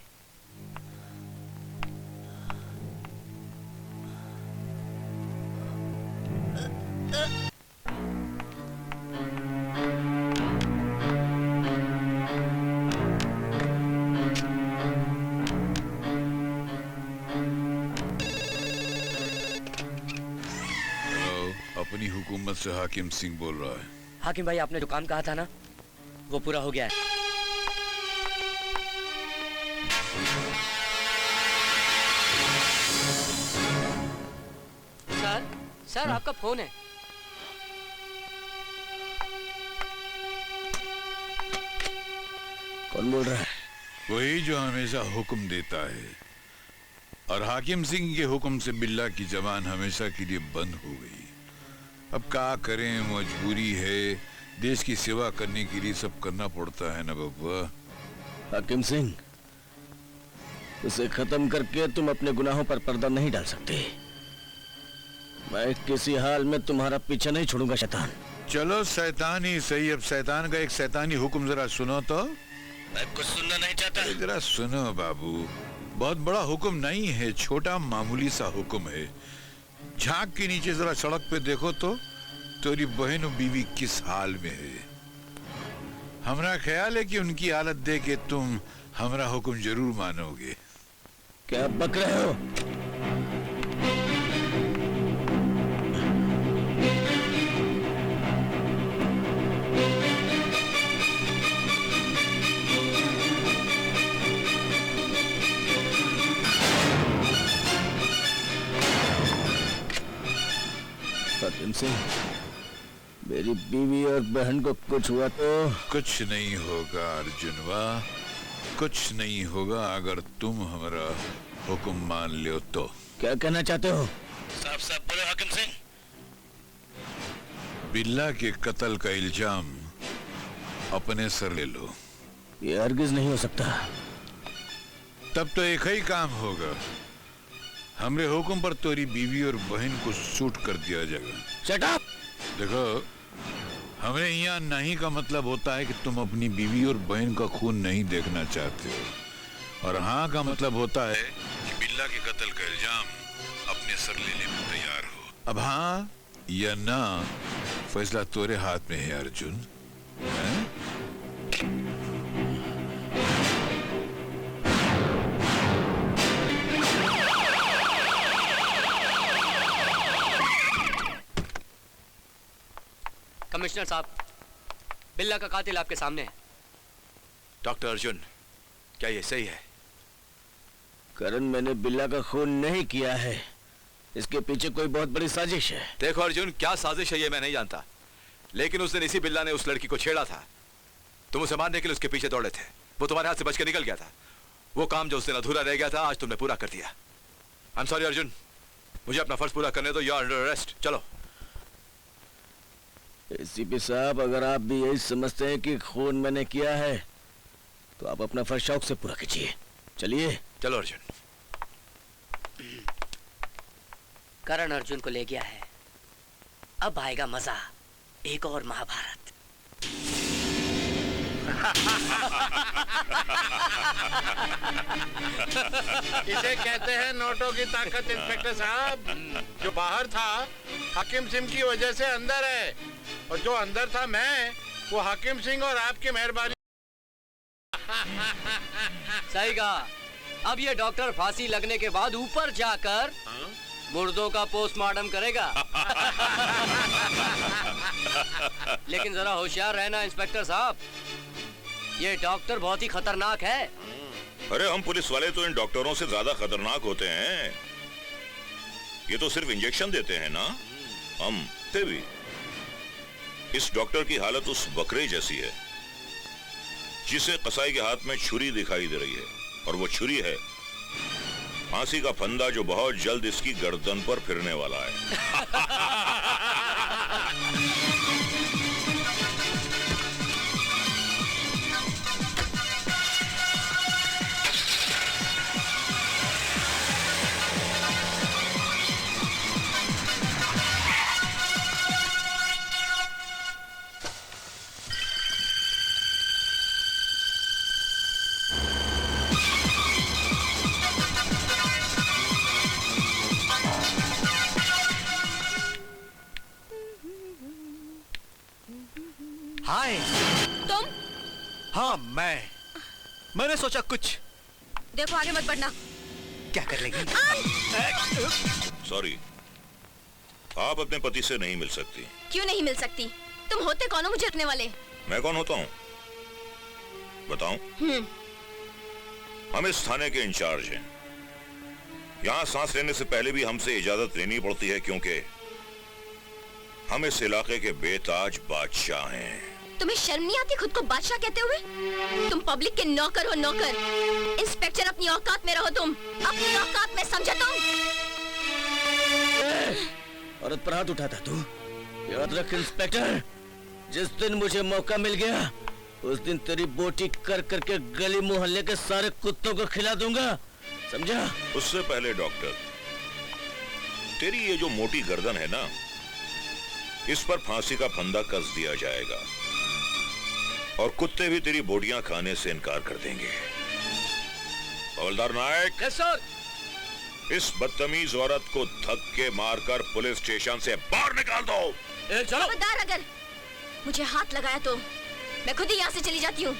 अपनी हुकूमत से हाकिम सिंह बोल रहा है। हाकिम भाई, आपने जो काम कहा था ना, वो पूरा हो गया है। सर आपका फोन है। कौन बोल रहा है? वही जो हमेशा हुक्म देता है, और हाकिम सिंह के हुक्म से बिल्ला की जबान हमेशा के लिए बंद हो गई। अब क्या करें, मजबूरी है, देश की सेवा करने के लिए सब करना पड़ता है ना बब्बा। हाकिम सिंह, उसे खत्म करके तुम अपने गुनाहों पर पर्दा नहीं डाल सकते। मैं किसी हाल में तुम्हारा पीछा नहीं छोड़ूंगा शैतान। चलो शैतान ही सही, अब शैतान का एक शैतानी हुक्म जरा सुनो तो। मैं कुछ सुनना नहीं चाहता। जरा सुनो बाबू, बहुत बड़ा हुक्म नहीं है, छोटा मामूली सा हुक्म है। झांक के नीचे जरा सड़क पे देखो तो तेरी बहन और बीवी किस हाल में है। हमारा ख्याल है कि उनकी हालत देख के तुम हमारा हुक्म जरूर मानोगे। क्या बक रहे हो? हाकिम सिंह, मेरी बीवी और बहन को कुछ हुआ तो? कुछ नहीं होगा अर्जुनवा, कुछ नहीं होगा अगर तुम हमारा हुक्म मान लो तो। क्या कहना चाहते हो? साफ साफ बोलो हाकिम सिंह। बिल्ला के कत्ल का इल्जाम अपने सर ले लो। ये हरगिज नहीं हो सकता। तब तो एक ही काम होगा, हमरे हुक्म पर तेरी बीवी और बहन को शूट कर दिया जाएगा। Shut up! देखो, हमें यहाँ नहीं का मतलब होता है कि तुम अपनी बीवी और बहन का खून नहीं देखना चाहते हो, और हाँ का मतलब होता है कि बिल्ला के कत्ल का इल्जाम अपने सर लेने में तैयार हो। अब हाँ या ना फैसला तेरे हाथ में है अर्जुन। हैं? कमिश्नर साहब, बिल्ला का कातिल आपके सामने है। डॉक्टर अर्जुन, क्या ये सही है? करण, मैंने बिल्ला का खून नहीं किया है। इसके पीछे कोई बहुत बड़ी साजिश है। देखो अर्जुन, क्या साजिश है ये मैं नहीं जानता, लेकिन उस दिन इसी बिल्ला ने उस लड़की को छेड़ा था। तुम उसे मारने के लिए उसके पीछे दौड़े थे, वो तुम्हारे हाथ से बच के निकल गया था। वो काम जो उस दिन अधूरा रह गया था, आज तुमने पूरा कर दिया। आई एम सॉरी अर्जुन, मुझे अपना फर्ज पूरा करने दो। You are under arrest. चलो। एसीपी साहब, अगर आप भी यही समझते हैं कि खून मैंने किया है, तो आप अपना फर्ज शौक से पूरा कीजिए। चलिए। चलो अर्जुन। करण अर्जुन को ले गया है, अब आएगा मजा, एक और महाभारत। इसे कहते हैं नोटों की ताकत इंस्पेक्टर साहब। जो बाहर था हाकिम सिंह की वजह से अंदर है, और जो अंदर था मैं, वो हाकिम सिंह और आपकी मेहरबानी। सही कहा। अब ये डॉक्टर फांसी लगने के बाद ऊपर जाकर मुर्दों का पोस्टमार्टम करेगा। लेकिन जरा होशियार रहना इंस्पेक्टर साहब, ये डॉक्टर बहुत ही खतरनाक है। अरे हम पुलिस वाले तो इन डॉक्टरों से ज्यादा खतरनाक होते हैं। ये तो सिर्फ इंजेक्शन देते हैं ना, हम ते भी। इस डॉक्टर की हालत उस बकरे जैसी है। जिसे कसाई के हाथ में छुरी दिखाई दे रही है, और वो छुरी है फांसी का फंदा जो बहुत जल्द इसकी गर्दन पर फिरने वाला है। हाय। तुम हाँ मैंने सोचा कुछ। देखो आगे मत बढ़ना। क्या कर लेगी? सॉरी, आप अपने पति से नहीं मिल सकती। क्यों नहीं मिल सकती? तुम होते कौन हो मुझे रखने वाले? मैं कौन होता हूँ बताऊं? हम इस थाने के इंचार्ज हैं। यहाँ सांस लेने से पहले भी हमसे इजाजत लेनी पड़ती है, क्योंकि हम इस इलाके के बेताज बादशाह हैं। तुम्हें शर्म नहीं आती खुद को बादशाह कहते हुए? तुम पब्लिक के नौकर हो, नौकर। इंस्पेक्टर अपनी औकात में रहो, तुम अपनी औकात में, समझे तुम? औरत पर हाथ उठाता तू? याद रख इंस्पेक्टर, जिस दिन मुझे मौका मिल गया उस दिन तेरी बोटी कर करके गली मोहल्ले के सारे कुत्तों को खिला दूंगा, समझा? उससे पहले डॉक्टर, तेरी ये जो मोटी गर्दन है ना, इस पर फांसी का फंदा कस दिया जाएगा और कुत्ते भी तेरी बोटियां खाने से इनकार कर देंगे। हवलदार नायक। Yes sir. इस बदतमीज औरत को धक्के मारकर पुलिस स्टेशन से बाहर निकाल दो। चलो। खबरदार, अगर मुझे हाथ लगाया तो मैं खुद ही यहाँ से चली जाती हूँ।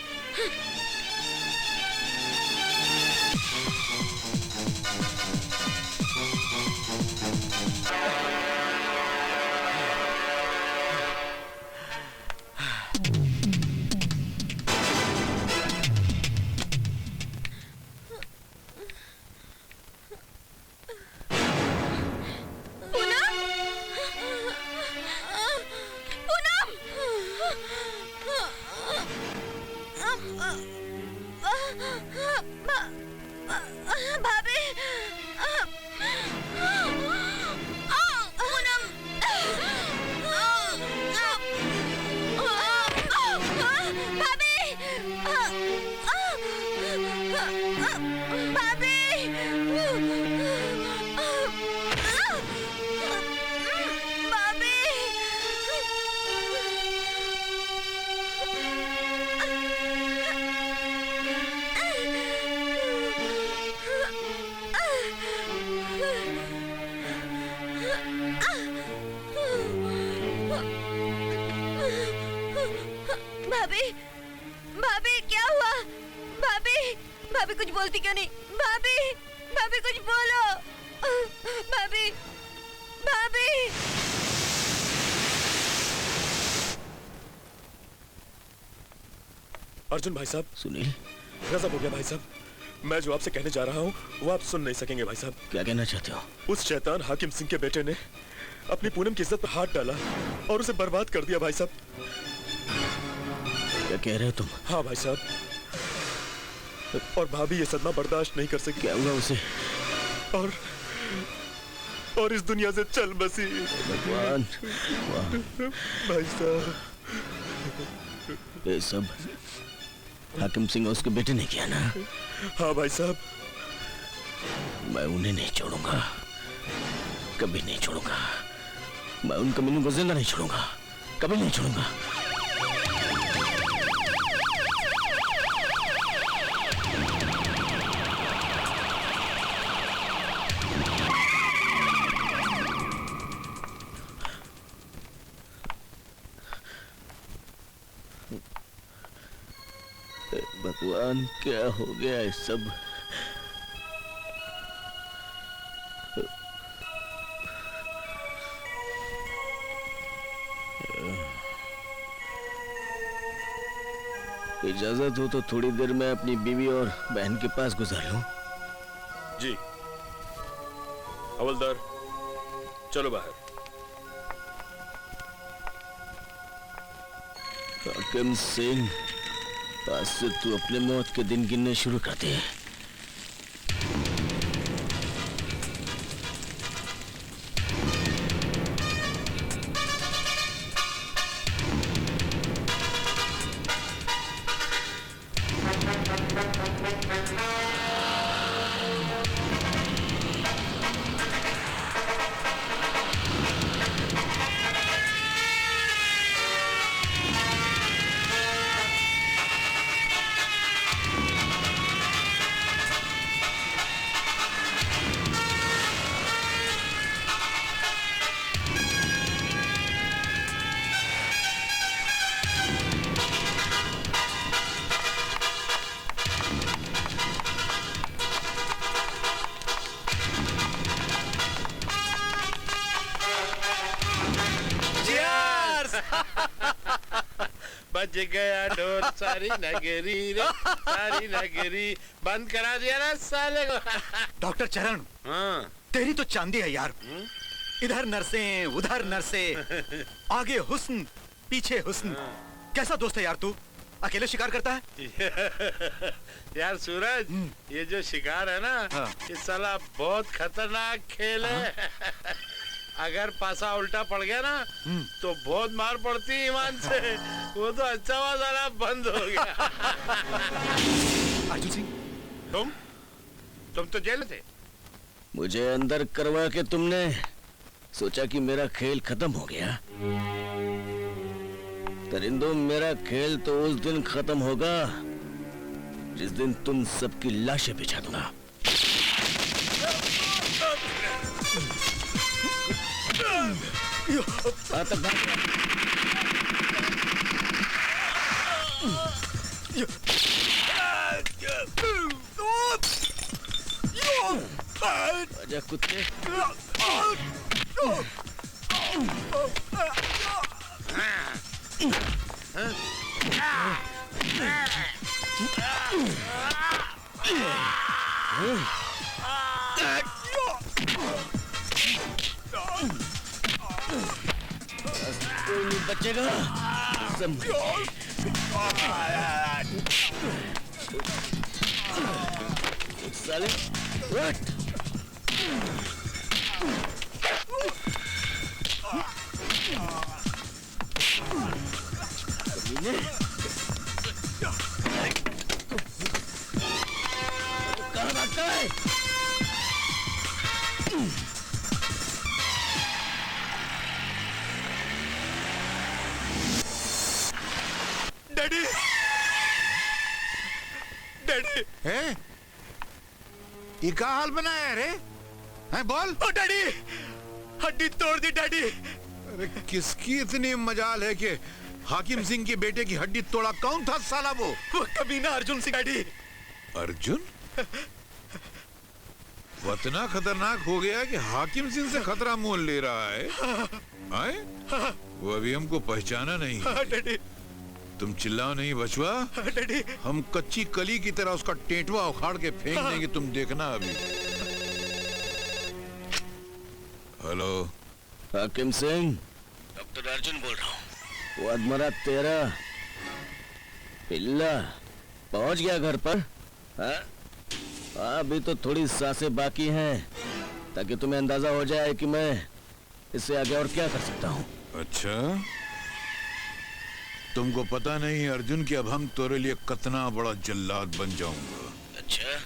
भाभी, भाभी क्या हुआ? भाभी कुछ बोलती क्यों नहीं? भाभी कुछ बोलो। भाभी। अर्जुन भाई साहब। सुनील, गजब हो गया भाई साहब। मैं जो आपसे कहने जा रहा हूँ वो आप सुन नहीं सकेंगे भाई साहब। क्या कहना चाहते हो? उस शैतान हाकिम सिंह के बेटे ने अपनी पूनम की इज्जत पर हाथ डाला और उसे बर्बाद कर दिया भाई साहब। क्या कह रहे हो तुम? हाँ भाई साहब, और भाभी ये सदमा बर्दाश्त नहीं कर सकी। क्या हुआ उसे? और इस दुनिया से चल बसी। भगवान। भाई साहब, ये सब हाकिम सिंह और उसके बेटे ने किया ना? हाँ भाई साहब। मैं उन्हें नहीं छोड़ूंगा, कभी नहीं छोड़ूंगा। मैं उन कमीनों को जिंदा नहीं छोड़ूंगा, कभी नहीं छोड़ूंगा। भगवान, क्या हो गया ये सब? इजाजत हो तो थोड़ी देर में अपनी बीवी और बहन के पास गुजार लूं। जी हवलदार, चलो बाहर। हाकिम सिंह, आज से तू अपने मौत के दिन गिनने शुरू कर दे। बज गया ढोल सारी नगरी रे, सारी नगरी। बंद करा दिया ना साले को। डॉक्टर चरण, हाँ तेरी तो चांदी है यार। इधर नर्सें, उधर नर्सें, आगे हुस्न, पीछे हुस्न। कैसा दोस्त है यार तू? अकेले शिकार करता है? यार सूरज, ये जो शिकार है ना, हाँ। ये साला बहुत खतरनाक खेल है। अगर पासा उल्टा पड़ गया ना तो बहुत मार पड़ती है ईमान से। वो तो अच्छा हुआ साला बंद हो गया। अर्जुन सिंह, तुम तो जेल में थे। मुझे अंदर करवा के तुमने सोचा कि मेरा खेल खत्म हो गया। परिंदों, मेरा खेल तो उस दिन खत्म होगा जिस दिन तुम सबकी लाशें बिछा दूंगा। आजा कुत्ते। कोई नहीं बचेगा। साले उठ। कहाँ भागता है? डैडी, डैडी, हैं? ये क्या हाल बनाया है रे? हैं बोल। ओ डैडी, हड्डी तोड़ दी डैडी। अरे किसकी इतनी मजाल है कि हाकिम सिंह के बेटे की हड्डी तोड़ा? कौन था साला वो? कमीना अर्जुन सिंह डैडी। अर्जुन? वो इतना खतरनाक हो गया कि हाकिम सिंह से खतरा मोल ले रहा है। आए? वो अभी हमको पहचाना नहीं है। डैडी, तुम चिल्लाओ नहीं बचवा। डैडी, हम कच्ची कली की तरह उसका टेंटवा उखाड़ के फेंक देंगे, तुम देखना अभी। हेलो हाकिम सिंह, डॉक्टर अर्जुन बोल रहा हूँ। वो अधमरा तेरा पिल्ला पहुंच गया घर पर? हाँ, अभी तो थोड़ी सांसें बाकी हैं ताकि तुम्हें अंदाजा हो जाए कि मैं इससे आगे और क्या कर सकता हूँ। अच्छा, तुमको पता नहीं अर्जुन कि अब हम तेरे लिए कितना बड़ा जल्लाद बन जाऊंगा। अच्छा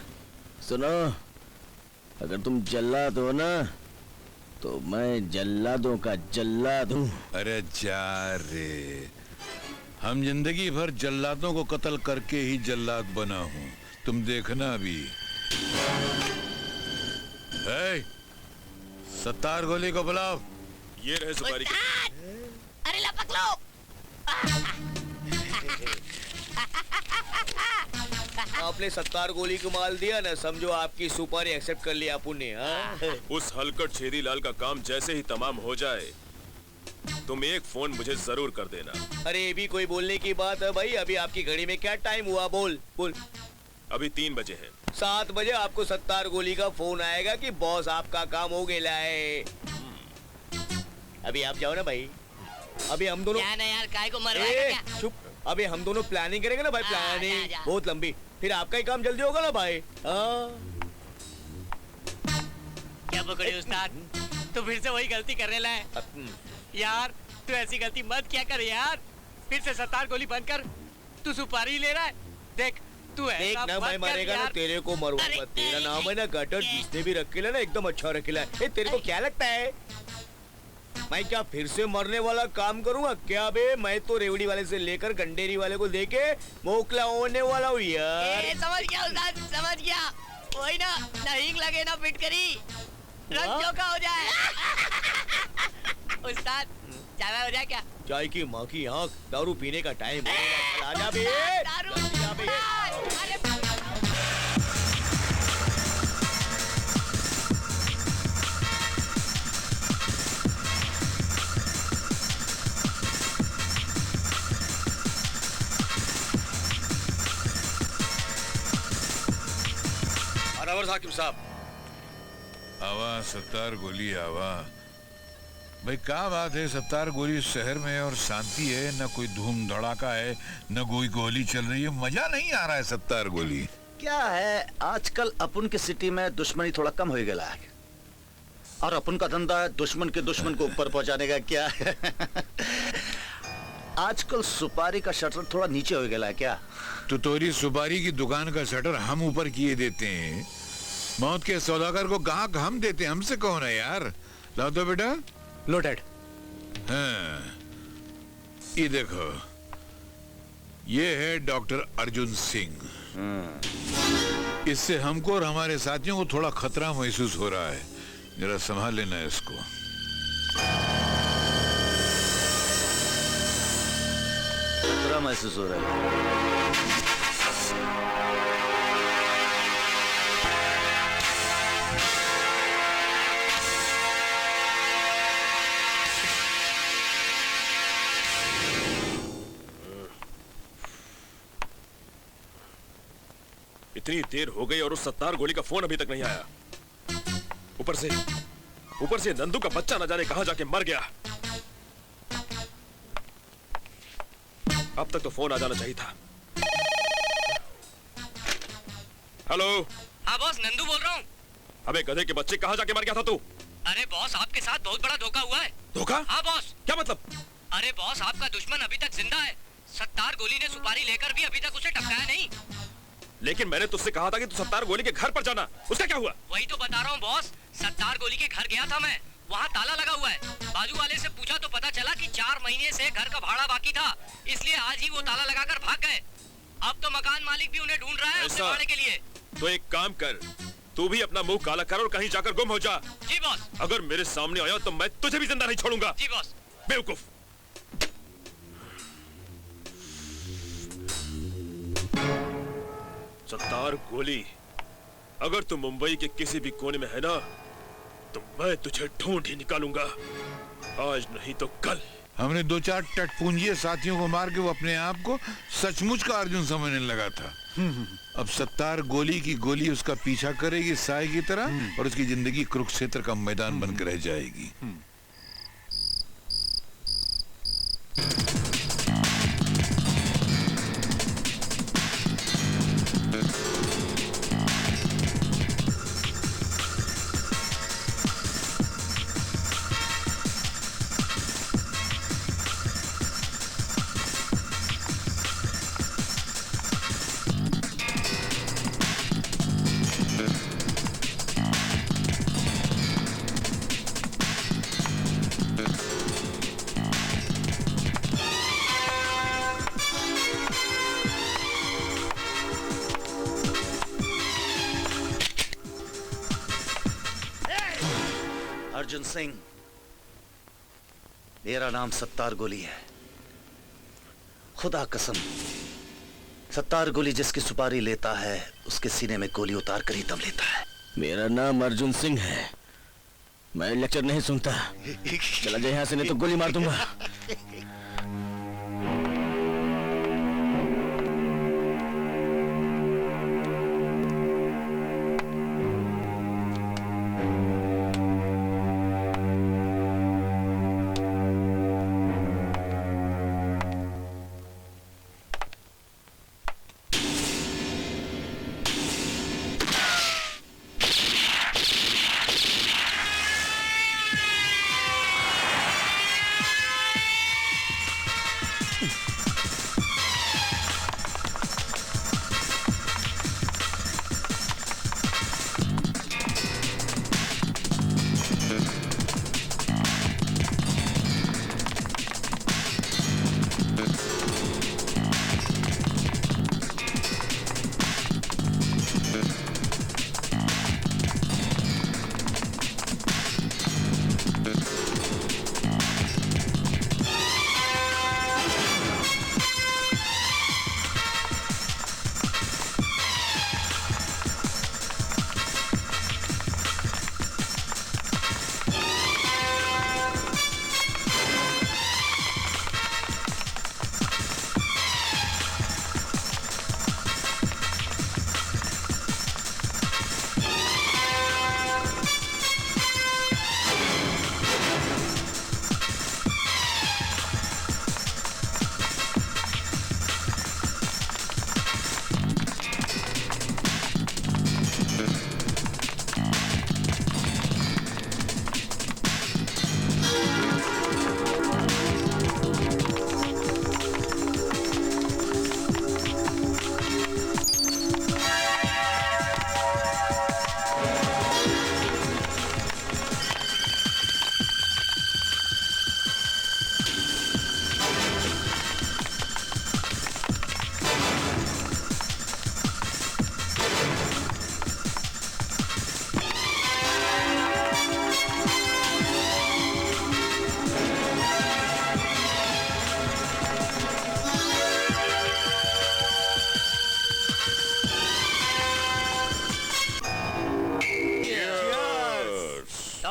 सुनो, अगर तुम जल्लाद हो ना तो मैं जल्लादों का जल्लाद हूँ। अरे जा रे, हम जिंदगी भर जल्लादों को कत्ल करके ही जल्लाद बना हूँ, तुम देखना अभी। सत्तार गोली को बुलाओ। ये रहे सुपारी। अरे लपक लो। आपने 70 गोली को माल दिया ना, समझो आपकी सुपारी एक्सेप्ट कर लिया आपने। हाँ? उस हलकट छेदी लाल का काम जैसे ही तमाम हो जाए तुम एक फोन मुझे जरूर कर देना। अरे ये भी कोई बोलने की बात है भाई? अभी आपकी घड़ी में क्या टाइम हुआ? बोल बोल। अभी 3 बजे हैं। 7 बजे आपको 70 गोली का फोन आएगा कि बॉस आपका काम हो गया है। अभी आप जाओ ना भाई, अभी हम दोनों। क्या ना यार, काय को मरवा ए, क्या? चुप। अभी हम दोनों प्लानिंग करेंगे ना भाई, प्लानिंग बहुत लंबी, फिर आपका ही काम जल्दी होगा ना भाई। क्या पकड़े उस्ताद, तू फिर से वही गलती करने लाए यार। तू ऐसी गलती मत क्या कर यार, फिर से 70 गोली बनकर तू सुपारी ले रहा है। देख तू देख ना मैं मरेगा ना तेरे को मरवाऊंगा। तेरा नाम है ना गटर, जिसने भी रखेला ना एकदम अच्छा रखेला है। तेरे को क्या लगता है मैं क्या फिर से मरने वाला काम करूंगा क्या बे? मैं तो रेवड़ी वाले से लेकर गंडेरी वाले को लेके मोकला होने वाला हूँ यार। समझ गया उस्ताद, समझ गया। वही ना, ना हींग लगे ना फिटकरी, रंग चौका हो जाए। उस्ताद चाय हो जाए क्या? चाय की माँ की आँख, दारू पीने का टाइम आजा बे। दारू बराबर हाकिम साहब। आवा 70 गोली आवा। भाई क्या बात है, 70 गोली शहर में और शांति है, न कोई धूम धड़ाका है, न कोई गोली चल रही है, मजा नहीं आ रहा है 70 गोली। क्या है आजकल अपन के सिटी में दुश्मनी थोड़ा कम हो गया है और अपन का धंधा है दुश्मन के दुश्मन को ऊपर पहुंचाने का। क्या है आजकल सुपारी का शटर थोड़ा नीचे हो गया है क्या? तो तोरी सुपारी की दुकान का शटर हम ऊपर किए देते हैं, मौत के सौदागर को गाहक हम देते हैं, हमसे कौन है यार? लाओ तो बेटा। लो डैड। हाँ, ये देखो, ये है डॉक्टर अर्जुन सिंह। इससे हमको और हमारे साथियों को थोड़ा खतरा महसूस हो रहा है, जरा संभाल लेना है इसको। खतरा महसूस हो रहा है? इतनी देर हो गई और उस 70 गोली का फोन अभी तक नहीं आया। ऊपर से नंदू का बच्चा न जाने कहां जाके मर गया। अब तक तो फोन आ जाना चाहिए था। हेलो। हाँ बॉस, नंदू बोल रहा हूँ। अबे गधे के बच्चे कहां जाके मर गया था तू? अरे बॉस, आपके साथ बहुत बड़ा धोखा हुआ है। धोखा? हाँ बॉस। क्या मतलब? अरे बॉस, आपका दुश्मन अभी तक जिंदा है। 70 गोली ने सुपारी लेकर भी अभी तक उसे टपकाया नहीं। लेकिन मैंने तुझसे कहा था कि तू 70 गोली के घर पर जाना, उसका क्या हुआ? वही तो बता रहा हूँ बॉस, 70 गोली के घर गया था मैं, वहाँ ताला लगा हुआ है। बाजू वाले से पूछा तो पता चला कि 4 महीने से घर का भाड़ा बाकी था, इसलिए आज ही वो ताला लगाकर भाग गए। अब तो मकान मालिक भी उन्हें ढूंढ रहा है अपने भाड़े के लिए। तो एक काम कर, तू भी अपना मुंह काला कर और कहीं जाकर गुम हो जा। जी बॉस। अगर मेरे सामने आया तो मैं तुझे भी जिंदा नहीं छोड़ूंगा। जी बॉस। बेवकूफ। सत्तार गोली, अगर तू मुंबई के किसी भी कोने में है ना, तो मैं तुझे ढूंढ ही निकालूंगा, आज नहीं तो कल। हमने 2-4 टटपुंजिये साथियों को मार के वो अपने आप को सचमुच का अर्जुन समझने लगा था। अब 70 गोली की गोली उसका पीछा करेगी साय की तरह, और उसकी जिंदगी कुरुक्षेत्र का मैदान बनकर रह जाएगी। अर्जुन सिंह, मेरा नाम 70 गोली है। खुदा कसम, 70 गोली जिसकी सुपारी लेता है उसके सीने में गोली उतार कर ही दम लेता है। मेरा नाम अर्जुन सिंह है, मैं लेक्चर नहीं सुनता। चला जाए यहाँ से, नहीं तो गोली मार दूंगा।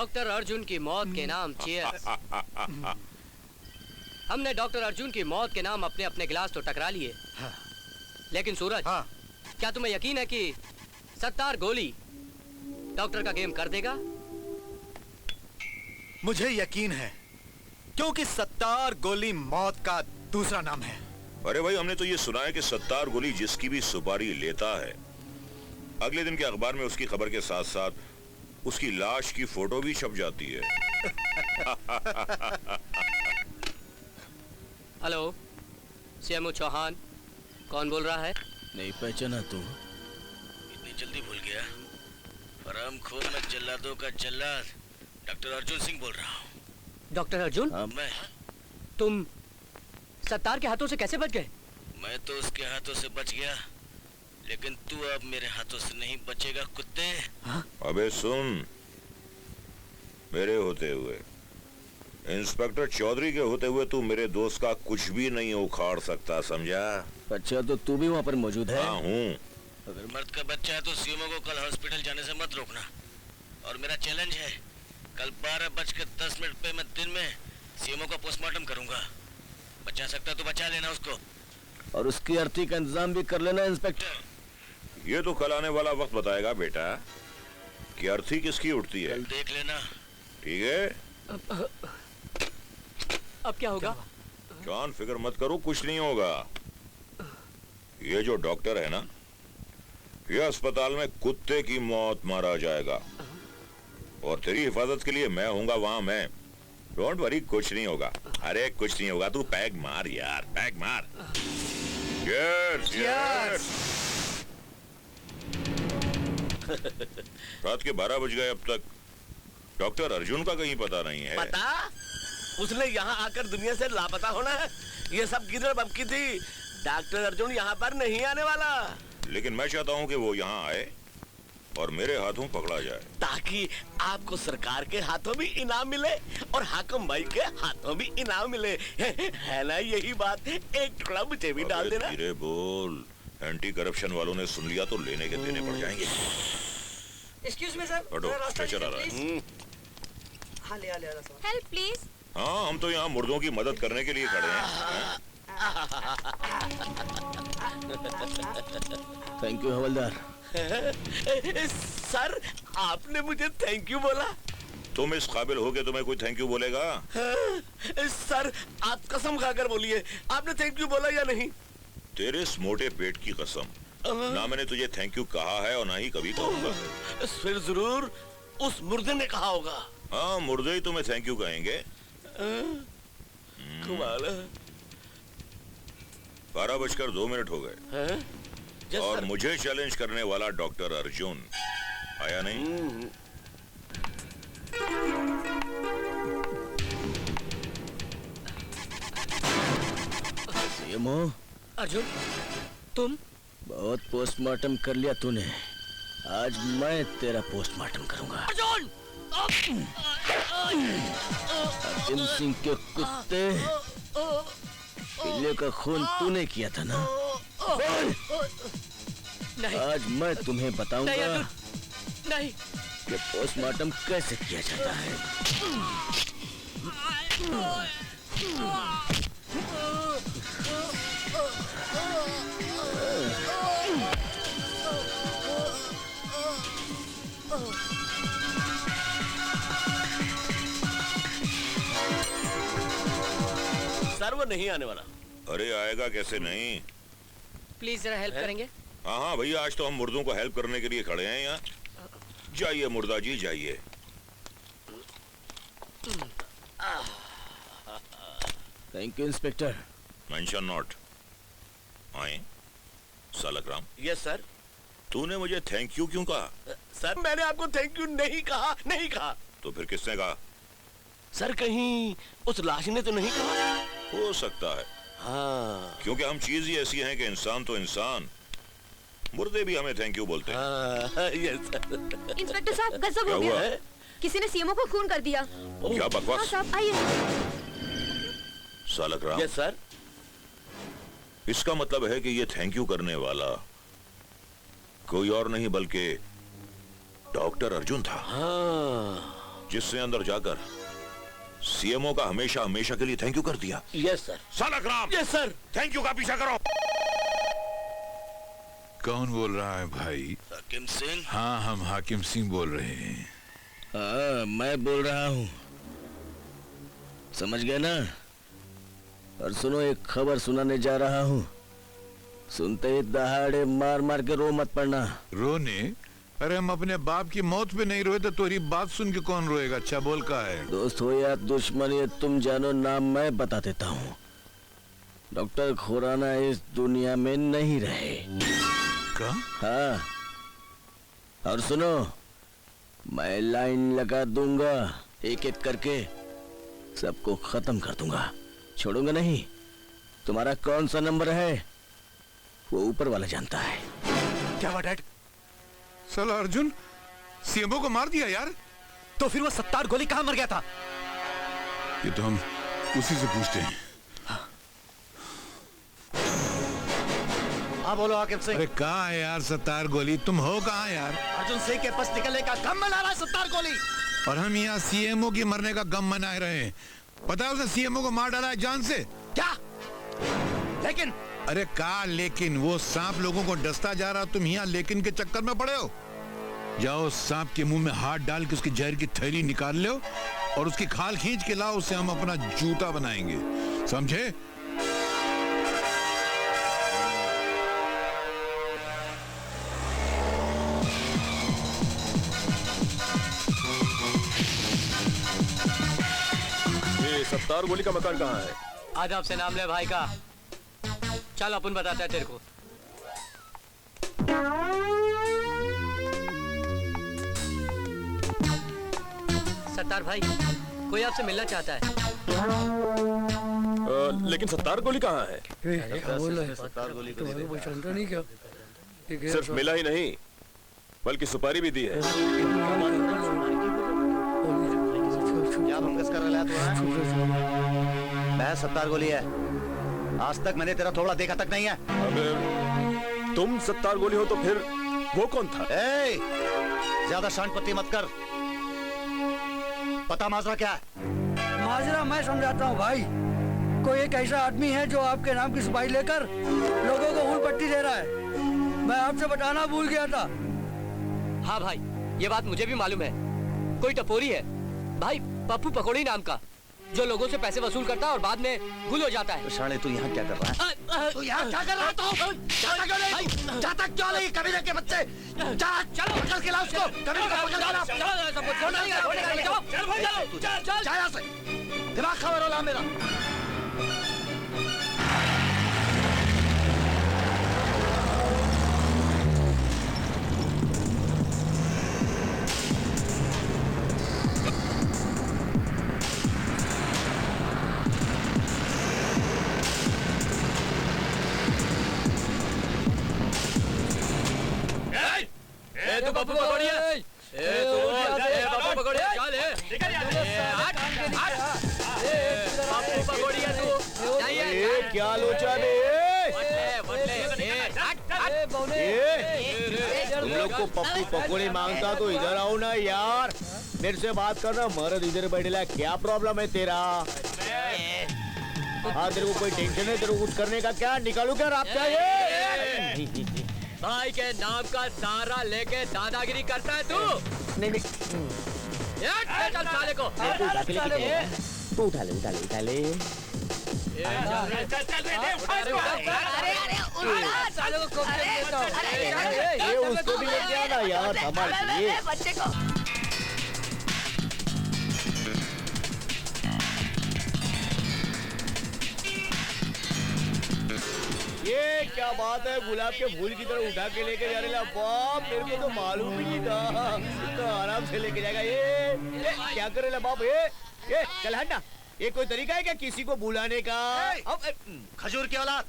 डॉक्टर अर्जुन की मौत के नाम चीयर्स। हमने डॉक्टर अर्जुन की मौत के नाम अपने अपने गिलास तो टकरा लिए, लेकिन सूरज, क्या तुम्हें यकीन है कि सत्तार गोली डॉक्टर का गेम कर देगा? मुझे यकीन है, क्योंकि सत्तार गोली मौत का दूसरा नाम है। अरे भाई, हमने तो ये सुना है कि सत्तार गोली जिसकी भी सुपारी लेता है, अगले दिन के अखबार में उसकी खबर के साथ साथ उसकी लाश की फोटो भी छप जाती है। हेलो, सीएमओ चौहान, कौन बोल रहा है? नहीं पहचाना तू? इतनी जल्दी भूल गया? हरामखोर, मैं जल्लादों का जल्लाद डॉक्टर अर्जुन सिंह बोल रहा हूँ। डॉक्टर अर्जुन? हाँ, मैं। तुम सत्तार के हाथों से कैसे बच गए? मैं तो उसके हाथों से बच गया, लेकिन तू अब मेरे हाथों से नहीं बचेगा कुत्ते। अबे सुन, मेरे होते हुए, इंस्पेक्टर चौधरी के होते हुए तू मेरे दोस्त का कुछ भी नहीं उखाड़ सकता, समझा? अच्छा, तो तू भी वहाँ पर मौजूद है? हाँ हूँ। अगर मर्द का बच्चा है तो सीएमओ को कल हॉस्पिटल जाने से मत रोकना। और मेरा चैलेंज है, कल 12:10 पे मैं दिन में सीएमओ का पोस्टमार्टम करूंगा। बचा सकता तो बचा लेना उसको, और उसकी अर्थी का इंतजाम भी कर लेना इंस्पेक्टर। ये तो कल आने वाला वक्त बताएगा बेटा कि अर्थी किसकी उठती है। कल देख लेना। ठीक है? अब क्या होगा? जॉन, फिक्र मत करो, कुछ नहीं होगा। ये जो डॉक्टर है ना, ये अस्पताल में कुत्ते की मौत मारा जाएगा, और तेरी हिफाजत के लिए मैं हूंगा वहां। मैं डोंट वरी, कुछ नहीं होगा। अरे कुछ नहीं होगा, तू पैग मार यार, पैग मार। Cheers, cheers। रात के 12 बज गए, अब तक डॉक्टर अर्जुन का कहीं पता नहीं है। पता? उसने यहाँ आकर दुनिया से लापता होना है। ये सब किधर बमकी थी? डॉक्टर अर्जुन यहाँ पर नहीं आने वाला। लेकिन मैं चाहता हूँ कि वो यहाँ आए और मेरे हाथों पकड़ा जाए, ताकि आपको सरकार के हाथों भी इनाम मिले और हाकिम भाई के हाथों भी इनाम मिले। है ना यही बात? एक टुकड़ा मुझे भी डाल देना। धीरे बोल, एंटी करप्शन वालों ने सुन लिया तो लेने के देने पड़ जाएंगे। एक्सक्यूज मी सर, हटो, स्ट्रेचर आ रहा है। हाँ, ले सर। Help please. हाँ, हम तो यहाँ मुर्दों की मदद करने के लिए खड़े हैं। Thank you havildar. सर, आपने मुझे थैंक यू बोला? तुम इस काबिल हो के तुम्हें कोई थैंक यू बोलेगा? सर, आप कसम खाकर बोलिए, आपने थैंक यू बोला या नहीं? तेरे इस मोटे पेट की कसम, ना मैंने तुझे थैंक यू कहा है और ना ही कभी कहूंगा। फिर जरूर उस मुर्दे ने कहा होगा। हाँ, मुर्दे ही तुम्हें थैंक यू कहेंगे। कमाल है। 12:02 हो गए और मुझे चैलेंज करने वाला डॉक्टर अर्जुन आया नहीं। सीएमओ अर्जुन, तुम? बहुत पोस्टमार्टम कर लिया तूने, आज मैं तेरा पोस्टमार्टम करूंगा। अर्जुन! हाकिम सिंह के कुत्ते, पिल्ले का खून तूने किया था ना? नहीं, आज मैं तुम्हें बताऊंगा नहीं अर्जुन, नहीं। कि पोस्टमार्टम कैसे किया जाता है। सर, वो नहीं आने वाला। अरे आएगा कैसे नहीं? प्लीज जरा हेल्प करेंगे? हाँ हाँ भैया, आज तो हम मुर्दों को हेल्प करने के लिए खड़े हैं यहाँ। जाइए मुर्दा जी, जाइए। Thank you inspector. Mention not. आए सालकराम। Yes sir. तूने मुझे थैंक यू क्यों कहा? सर, मैंने आपको थैंक यू नहीं कहा, नहीं कहा। तो फिर किसने कहा? सर, कहीं उस लाश ने तो नहीं कहा? हो सकता है। हाँ, क्योंकि हम चीज ही ऐसी हैं कि इंसान तो इंसान, मुर्दे भी हमें थैंक यू बोलते हैं। Yes sir. इंस्पेक्टर साहब, गजब क्या हो गया। हुआ? किसी ने सीएमओ को खून कर दिया। क्या बकवास? हाँ साहब, आइए। Salakram, yes sir. इसका मतलब है कि ये थैंक यू करने वाला कोई और नहीं बल्कि डॉक्टर अर्जुन था। हाँ, जिसने अंदर जाकर सीएमओ का हमेशा हमेशा के लिए थैंक यू कर दिया। Yes sir. साला Ram, yes sir. Thank you का पीछा करो। कौन बोल रहा है भाई? हाकिम सिंह। हाँ, हम हाकिम सिंह बोल रहे हैं। हाँ, मैं बोल रहा हूँ, समझ गए ना? और सुनो, एक खबर सुनाने जा रहा हूँ। सुनते ही दहाड़े मार मार के रो मत पड़ना। रोने? अरे हम अपने बाप की मौत पे नहीं रोए तो तुम्हारी बात सुन के कौन रोएगा? अच्छा बोल का है? दोस्त हो या दुश्मन, ये तुम जानो, नाम मैं बता देता हूँ। डॉक्टर खुराना इस दुनिया में नहीं रहे। क्या? हाँ, और सुनो, मैं लाइन लगा दूंगा, एक एक करके सबको खत्म कर दूंगा, छोड़ूंगा नहीं। तुम्हारा कौन सा नंबर है वो ऊपर वाला जानता है। क्या हुआ डैड? साला अर्जुन सीएमओ को मार दिया यार। तो फिर वो सत्तार गोली कहाँ मर गया था? ये तो हम उसी से पूछते हैं। हाँ बोलो हाकिम सिंह। अरे कहाँ है यार सत्तार गोली? तुम हो कहाँ यार? अर्जुन सिंह के पास निकलने का गम मना रहा है सत्तार गोली। और हम यहाँ सीएमओ की मरने का गम मना रहे हैं। पता है उसने सीएमओ को मार डाला है जान से। क्या? लेकिन? अरे का लेकिन? वो सांप लोगों को डसता जा रहा, तुम यहाँ लेकिन के चक्कर में पड़े हो। जाओ सांप के मुंह में हाथ डाल के उसकी जहर की थैली निकाल लो और उसकी खाल खींच के लाओ, उससे हम अपना जूता बनाएंगे, समझे? ये सत्तार गोली का मकान कहाँ है? आदाब से नाम ले भाई का। चल अपन बताते हैं तेरे को। सत्तार भाई, कोई आपसे मिलना चाहता है। लेकिन सत्तार गोली कहाँ है? सिर्फ मिला ही नहीं बल्कि सुपारी भी दी है। क्या बकवास कर रहा है? मैं सत्तार गोली है, आज तक मैंने तेरा थोड़ा देखा तक नहीं है। अगर तुम सत्तार गोली हो तो फिर वो कौन था? ज्यादा शांतपत्ती मत कर। पता माजरा क्या है? माजरा मैं समझाता हूँ भाई। कोई एक ऐसा आदमी है जो आपके नाम की सिपाही लेकर लोगों को उल पट्टी दे रहा है। मैं आपसे बताना भूल गया था। हाँ भाई, ये बात मुझे भी मालूम है। कोई टपोरी है भाई, पप्पू पकौड़ी नाम का, जो लोगों से पैसे वसूल करता है और बाद में गुल हो जाता है। शाणे तू यहाँ क्या कर रहा है? तू यहाँ क्या कर रहा है? जाता क्यों नहीं? कबीले के बच्चे, जा चलो पकड़ के ला उसको। कबीले का पकड़ के ला। जा यहाँ से, दिमाग खबर होला मेरा। तू पप्पू पकौड़िया, पप्पू पकौड़िया, चल पप्पू पकौड़िया तू। क्या लोचा रे? तुम लोग को पप्पू पकौड़ी मांगता तो इधर आओ ना यार, मेरे से बात करना। मर्द इधर बैठेला, क्या प्रॉब्लम है तेरा? हाँ, तेरे को कोई टेंशन है? तेरे को कुछ करने का क्या? निकालू क्या रात चाहिए? भाई के नाम का सहारा लेके दादागिरी करता है तू? नहीं नहीं, चल साले को तू उठा ले, उठा ले, उठा ले। ये उसको भी लेके आना यार, हमारे बच्चे को। ये क्या बात है? गुलाब के फूल की तरह उठा के लेके जा रहे बाप, मेरे को तो मालूम ही नहीं था। तो आराम से लेके जाएगा। ये क्या करे ला बाप? ये चल हटना। ये कोई तरीका है क्या किसी को बुलाने का? खजूर की औलाद,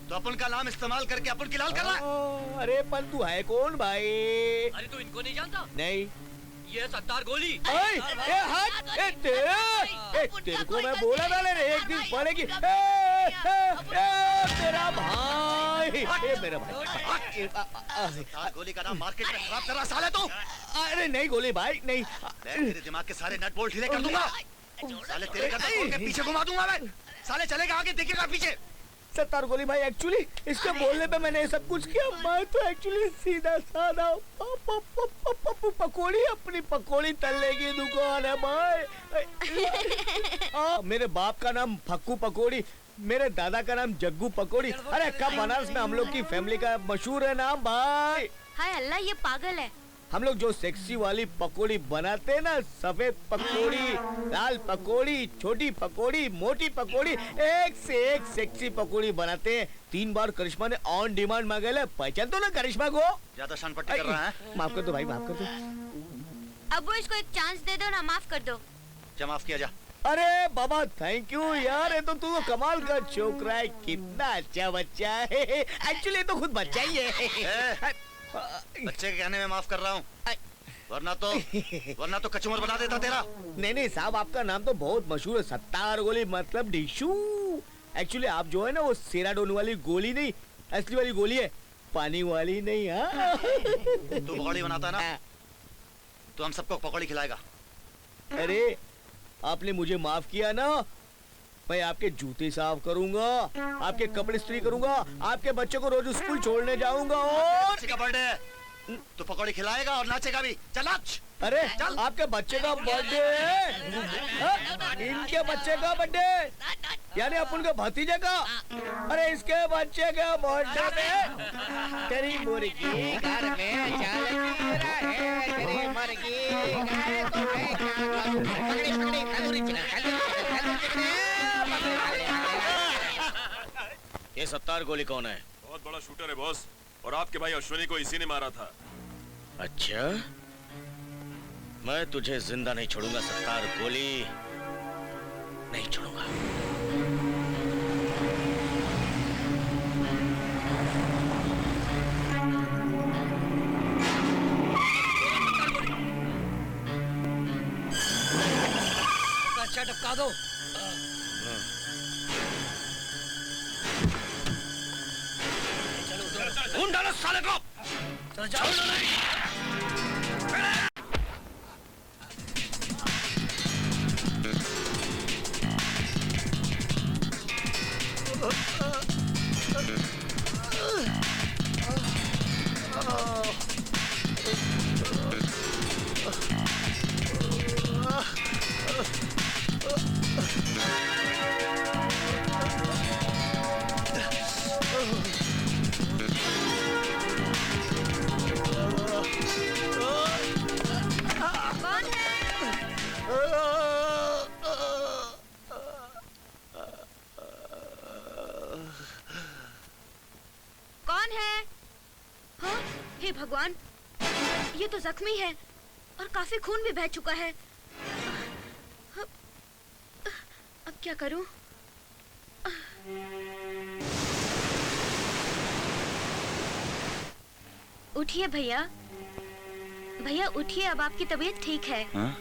तो अपन का नाम इस्तेमाल करके अपन की लाल कर रहा है। अरे पर तू है कौन भाई? अरे तू इनको नहीं जानता? नहीं। ये सत्तार गोली। तेरे को मैं बोला था एक दिन पड़ेगी। तेरा भाई ये मेरा भाई। सत्तार गोली का नाम मार्केट में खराब कर रहा साले तू। अरे नहीं गोली भाई नहीं। तेरे दिमाग के सारे नट बोल्ट ढीले कर दूंगा। साले तेरे गर्दन तोड़ के पीछे घुमा दूंगा मैं। साले चलेगा आगे देखेगा पीछे। सत्तार गोली भाई एक्चुअली इसके बोलने पे मैंने सब कुछ किया। मैं तो एक्चुअली सीधा साधा पकौड़ी अपनी पकौड़ी तलने की दुकान है भाई। मेरे बाप का नाम फक्कू पकौड़ी, मेरे दादा का नाम जग्गू पकौड़ी। अरे कब बनारस में हम लोग की फैमिली का मशहूर है नाम भाई। हाय अल्लाह ये पागल है। हम लोग जो सेक्सी वाली पकौड़ी बनाते हैं ना, सफेद पकौड़ी, लाल पकौड़ी, छोटी पकौड़ी, मोटी पकौड़ी, एक से एक सेक्सी पकौड़ी बनाते हैं। 3 बार करिश्मा ने ऑन डिमांड मांगे ले। पहचान तो ना करिश्मा को? ज्यादा शान पट्टी कर रहा है। माफ कर दो भाई, माफ कर दो। अब वो इसको एक चांस दे दो ना, माफ कर दो। जा माफ किया जा। अरे बाबा थैंक यू यार, ये तो तू कमाल का छोकरा है, कितना अच्छा बच्चा है। एक्चुअली तो खुद बच्चा ही है। बच्चे के कहने में माफ कर रहा हूँ, वरना तो कचूमर बना देता तेरा। नहीं साहब, आपका नाम तो बहुत मशहूर है, सत्तार गोली मतलब डिशू। एक्चुअली आप जो है ना वो सेराडोन वाली गोली नहीं, असली वाली गोली है, पानी वाली नहीं। हाँ तू पकौड़ी बनाता है ना, तो हम सबको पकौड़ी खिलाएगा। अरे आपने मुझे माफ किया ना, मैं आपके जूते साफ करूंगा, आपके कपड़े इस्त्री करूंगा, आपके बच्चे को रोज स्कूल छोड़ने जाऊंगा। और किसी का बर्थडे है तो पकौड़ी खिलाएगा और नाचेगा भी। चल नाच। अरे चल, आपके बच्चे का बर्थडे है, इनके बच्चे का बर्थडे यानी अपन के भतीजे का। अरे इसके बच्चे का बर्थडे में तेरी मुर्गी घर में चल रहे, तेरी मुर्गी घर को मैं क्या करूं? पकड़ी पकड़ी खलूरी चिकन। ये सत्तार गोली कौन है? बहुत बड़ा शूटर है बॉस, और आपके भाई अश्विनी को इसी ने मारा था। अच्छा, मैं तुझे जिंदा नहीं छोड़ूंगा सत्तार गोली, नहीं छोड़ूंगा। अच्छा टपका दो। ढूंढ डालो साले को। चल जाओ। भगवान, ये तो जख्मी है और काफी खून भी बह चुका है। अब क्या करूं? उठिए भैया, भैया उठिए, अब आपकी तबीयत ठीक है। हाँ?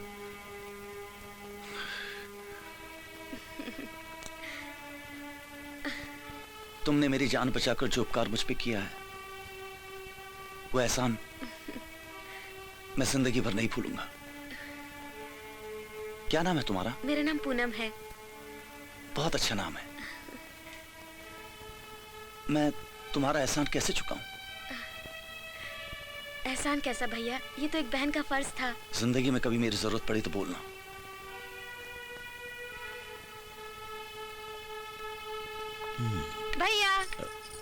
तुमने मेरी जान बचाकर जो उपकार मुझ पे किया है, वो एहसान मैं जिंदगी भर नहीं भूलूंगा। क्या नाम है तुम्हारा? मेरा नाम पूनम है। बहुत अच्छा नाम है। मैं तुम्हारा एहसान कैसे चुकाऊं? एहसान कैसा भैया, ये तो एक बहन का फर्ज था। जिंदगी में कभी मेरी जरूरत पड़ी तो बोलना। भैया,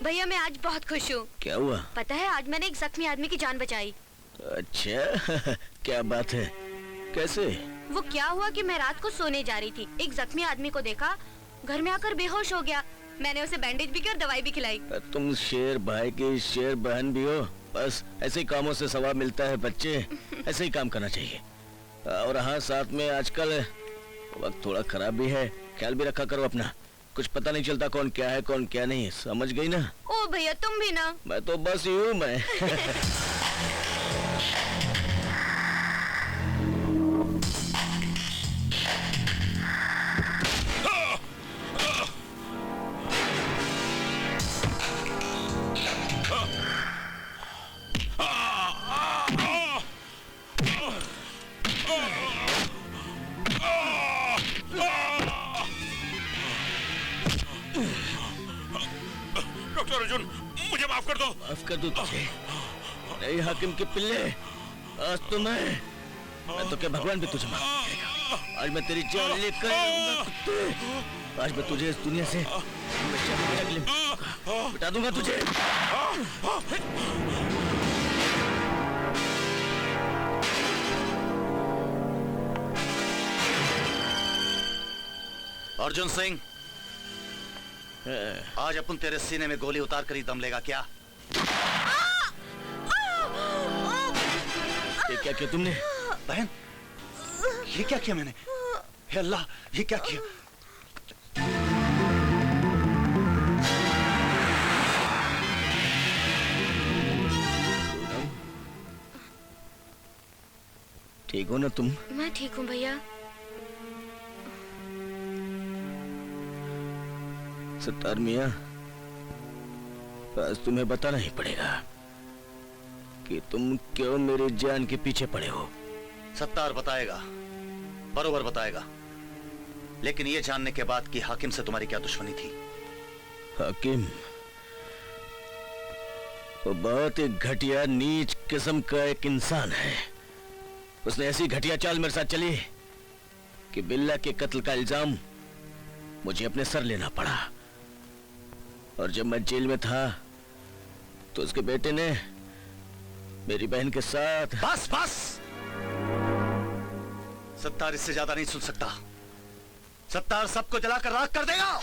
भैया मैं आज बहुत खुश हूँ। क्या हुआ? पता है आज मैंने एक जख्मी आदमी की जान बचाई। अच्छा क्या बात है, कैसे? वो क्या हुआ कि मैं रात को सोने जा रही थी, एक जख्मी आदमी को देखा, घर में आकर बेहोश हो गया। मैंने उसे बैंडेज भी की और दवाई भी खिलाई। तुम शेर भाई की शेर बहन भी हो, बस ऐसे ही कामों से सवाब मिलता है बच्चे, ऐसे ही काम करना चाहिए। और हाँ, साथ में आजकल वक्त थोड़ा खराब भी है, ख्याल भी रखा करो अपना, कुछ पता नहीं चलता कौन क्या है कौन क्या नहीं, समझ गई ना? ओ भैया तुम भी ना। मैं तो बस यूं मैं मुझे माफ कर दो। माफ कर दूं तुझे? नहीं हाकिम के पिल्ले, आज तो मैं तो क्या भगवान भी तुझे माफ करेगा। आज मैं तेरी जान लेकर आऊंगा कुत्ते। आज मैं तुझे इस दुनिया से मिटा दूंगा तुझे। अर्जुन सिंह, आज अपन तेरे सीने में गोली उतार कर ही दम लेगा क्या? ये क्या किया तुमने? बहन, ये क्या किया मैंने? हे अल्लाह, ये क्या किया? ठीक हो ना तुम? मैं ठीक हूँ भैया। सत्तार मियाँ, आज तुम्हें बताना ही पड़ेगा कि तुम क्यों मेरी जान के पीछे पड़े हो। सत्तार बताएगा, बरोबर बताएगा, लेकिन ये जानने के बाद कि हाकिम से तुम्हारी क्या दुश्मनी थी। हाकिम वो बहुत ही घटिया नीच किस्म का एक इंसान है। उसने ऐसी घटिया चाल मेरे साथ चली कि बिल्ला के कत्ल का इल्जाम मुझे अपने सर लेना पड़ा। और जब मैं जेल में था तो उसके बेटे ने मेरी बहन के साथ। बस बस, सत्तार इससे ज्यादा नहीं सुन सकता। सत्तार सबको जलाकर राख कर देगा।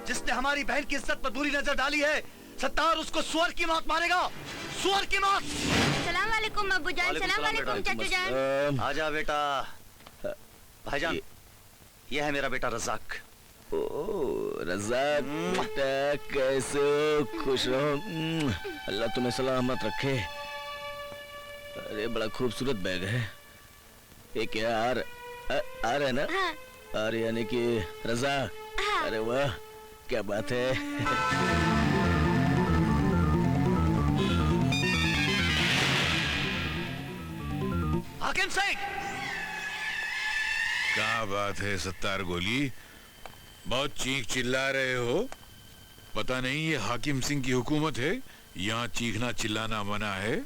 जिसने हमारी बहन की इज्जत पर बुरी नजर डाली है, सत्तार उसको सुअर की मौत मारेगा, सुअर की मौत। सलाम वालेकुम अब्बू जान। सलाम वालेकुम चाचू जान। आजा बेटा। भाईजान, ये है मेरा बेटा रज़ाक। ओ रज़ाक बेटा, कैसे हो? खुश रहो। अल्लाह तुम्हें सलामत रखे। अरे बड़ा खूबसूरत बैग है। ये क्या आर है ना? हाँ। आर यानी कि रज़ा। हाँ। अरे वाह, क्या बात है। हाकिम सिंह, क्या बात है सत्तार गोली, बहुत चीख चिल्ला रहे हो। पता नहीं ये हाकिम सिंह की हुकूमत है, यहाँ चीखना चिल्लाना मना है।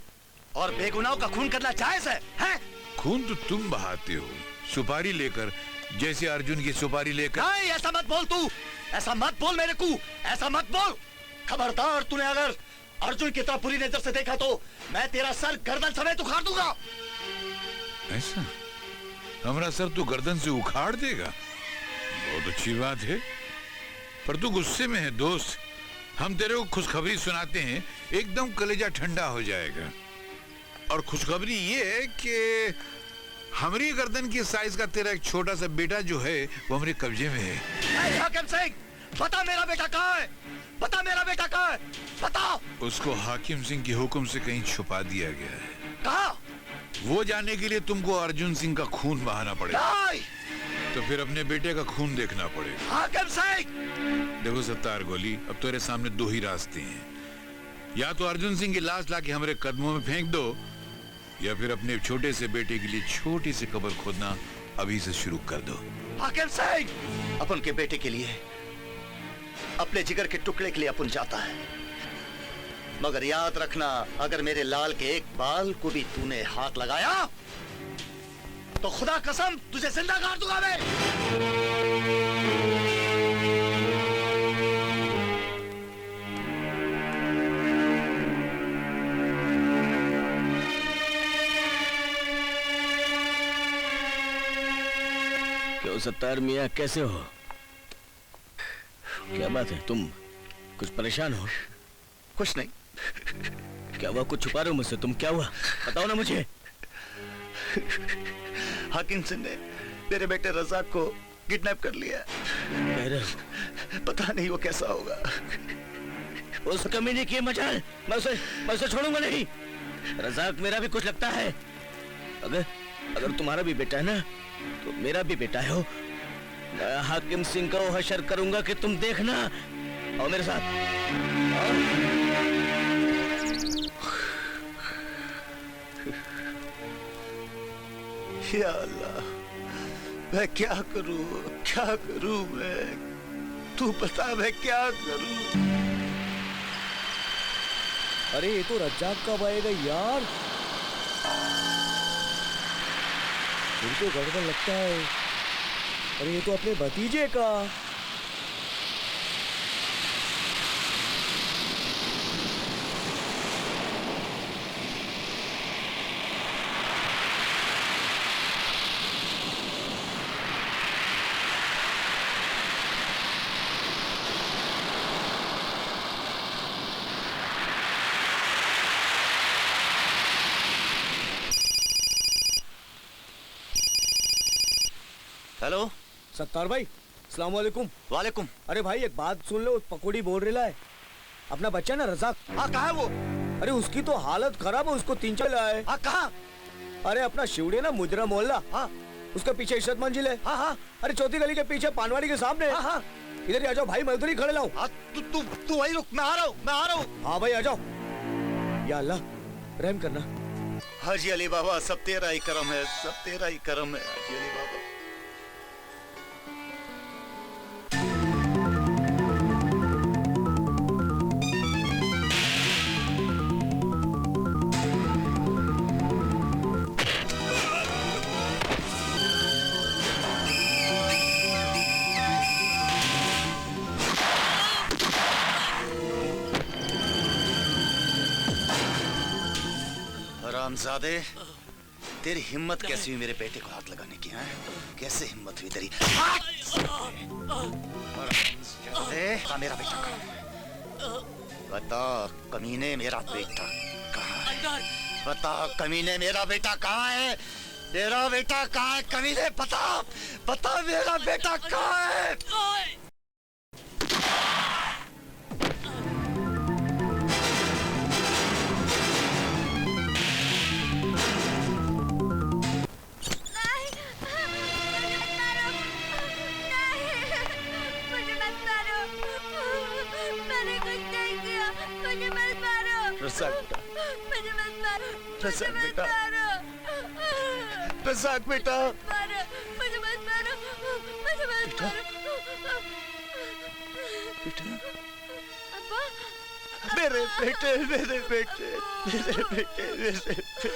और बेगुनाहों का खून करना जायज है, हैं? खून तो तुम बहाते हो, सुपारी लेकर, जैसे अर्जुन की सुपारी लेकर। नहीं, ऐसा मत बोल तू, ऐसा मत बोल मेरे को, ऐसा मत बोल। खबरदार, तूने अगर अर्जुन की तरफ बुरी नजर से देखा तो मैं तेरा सर गर्दन समेत उखाड़ दूंगा। ऐसा? हमारा सर तू गर्दन से उखाड़ देगा? बहुत अच्छी बात है, पर तू गुस्से में है दोस्त। हम तेरे को खुशखबरी सुनाते हैं, एकदम कलेजा ठंडा हो जाएगा। और खुशखबरी ये है कि हमारी गर्दन की साइज का तेरा एक छोटा सा बेटा जो है वो हमारे कब्जे में है। हाकिम सिंह, बता मेरा बेटा कहाँ है? बता मेरा बेटा कहाँ है? बता। उसको हाकिम सिंह के हुक्म से कहीं छुपा दिया गया है। कहाँ? वो जाने के लिए तुमको अर्जुन सिंह का खून बहाना पड़ेगा। नहीं। तो फिर अपने बेटे का खून देखना पड़ेगा। हाकिम सिंह, देखो सत्तार गोली, अब तेरे सामने दो ही रास्ते हैं। या तो अर्जुन सिंह की लाश लाके हमारे कदमों में फेंक दो, या फिर अपने छोटे से बेटे के लिए छोटी सी कब्र खोदना अभी से शुरू कर दो। हाकिम सिंह, अपन के बेटे के लिए, अपने जिगर के टुकड़े के लिए अपन जाता है, मगर याद रखना, अगर मेरे लाल के एक बाल को भी तूने हाथ लगाया तो खुदा कसम तुझे जिंदा गाड़ दूंगा मैं। क्यों सत्तार मियाँ, कैसे हो? क्या बात है, तुम कुछ परेशान हो? कुछ नहीं। क्या हुआ? कुछ छुपा रहे हो मुझसे? तुम, क्या हुआ बताओ ना मुझे। हाकिम सिंह ने मेरे बेटे रज़ाक को किडनैप कर लिया। कह रहे हो? पता नहीं वो कैसा होगा। उस कमीने की मजाल, मैं उसे छोड़ूंगा नहीं। रज़ाक मेरा भी कुछ लगता है। अगर तुम्हारा भी बेटा है ना, तो मेरा भी बेटा है हो। मैं हाकिम सिंह को हशर करूंगा कि तुम देखना। आओ मेरे साथ। आओ। या अल्लाह, मैं क्या करूं मैं? तू बता मैं क्या करूं? अरे ये तो रज्जाक कब आएगा यार? मुझे तो गड़बड़ लगता है। अरे ये तो अपने भतीजे का। हेलो सत्तार भाई, सलाम वालेकुम। वालेकुम। अरे भाई एक बात सुन लो, पकोड़ी बोल रहा है अपना बच्चा ना रजाक। हाँ कहाँ है वो? अरे उसकी तो हालत खराब है, उसको 3-4 है। हाँ कहाँ? अरे अपना शिवड़े ना मुजरा मोहल्ला। हाँ उसका पीछे इज्जत मंजिल है। हाँ हाँ। अरे चौथी गली के पीछे पानवाड़ी के सामने। हाँ हाँ। इधर आ जाओ भाई, मैं उधर ही खड़े लाऊं। हाँ तू वही रुक, मैं आ रहा हूँ, मैं आ रहा हूँ। हाँ भाई आ जाओ। या अल्लाह रहम करना। हाजी अली बाबा, सब तेरा ही करम है, सब तेरा ही करम है हाजी अली बाबा। हरामजादे, तेरी हिम्मत कैसी हुई मेरे बेटे को हाथ लगाने की? है कैसे हिम्मत हुई तेरी? हरामजादे, मेरा बेटा कहाँ है? बता कमीने, मेरा बेटा कहाँ है? बता कमीने, मेरा बेटा कहाँ है? मेरा बेटा कहाँ है कमीने? बता बता, मेरा बेटा कहाँ है? रज़ाक बेटा, रज़ाक बेटा, मुझे मत मारो, मुझे मत मारो। बेटा, अब्बा, मेरे बेटे, मेरे बेटे, मेरे बेटे, मेरे बेटे,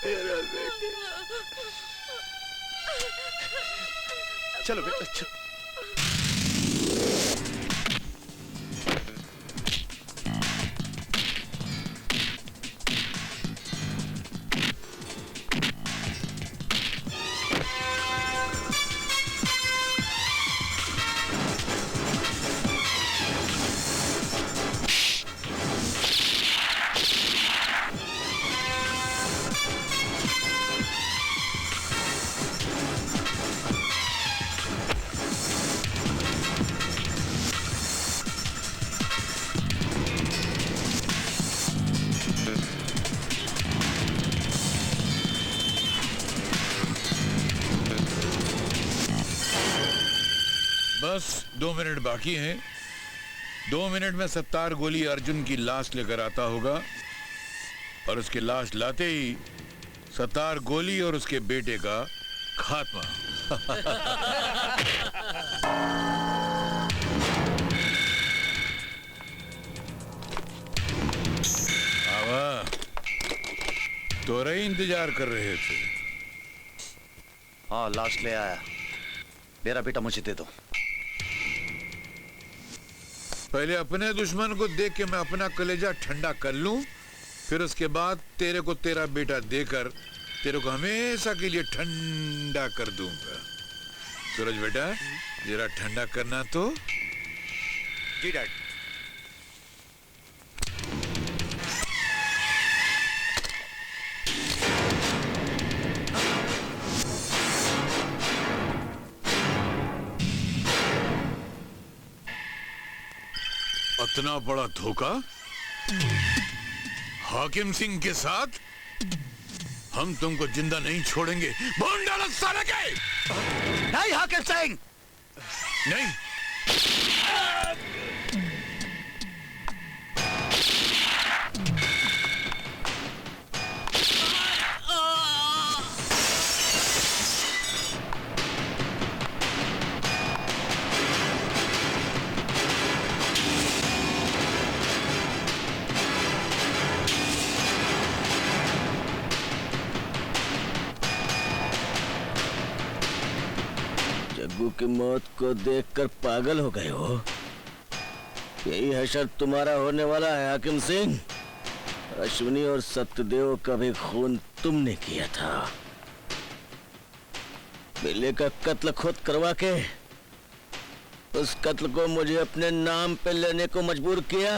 मेरा बेटे। चलो बेटा चलो। बस 2 मिनट बाकी हैं। 2 मिनट में सत्तार गोली अर्जुन की लाश लेकर आता होगा और उसकी लाश लाते ही सत्तार गोली और उसके बेटे का खात्मा। आवा, तोरे इंतजार कर रहे थे। हाँ लाश ले आया। मेरा बेटा मुझे दे दो। पहले अपने दुश्मन को देख के मैं अपना कलेजा ठंडा कर लूं, फिर उसके बाद तेरे को तेरा बेटा देकर तेरे को हमेशा के लिए ठंडा कर दूंगा। सूरज बेटा, जरा ठंडा करना तो। जी डैड। इतना बड़ा धोखा हाकिम सिंह के साथ? हम तुमको जिंदा नहीं छोड़ेंगे। भून डालो साले के। नहीं हाकिम सिंह, नहीं। लोगों की मौत को देखकर पागल हो गए हो? यही हशर तुम्हारा होने वाला है हाकिम सिंह। अश्विनी और सत्यदेव का भी खून तुमने किया था। बिल्ले का कत्ल खुद करवा के उस कत्ल को मुझे अपने नाम पे लेने को मजबूर किया।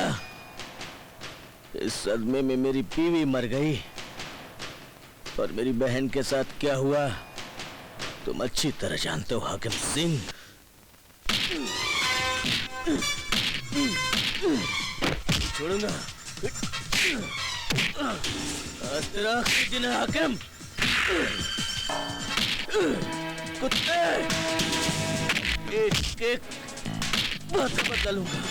इस सदमे में मेरी बीवी मर गई और मेरी बहन के साथ क्या हुआ तुम अच्छी तरह जानते हो हाकिम सिंह। छोड़ूंगा आज तेरा आखिरी दिन है हाकिम। कुत्ते एक एक बात बदला लूंगा।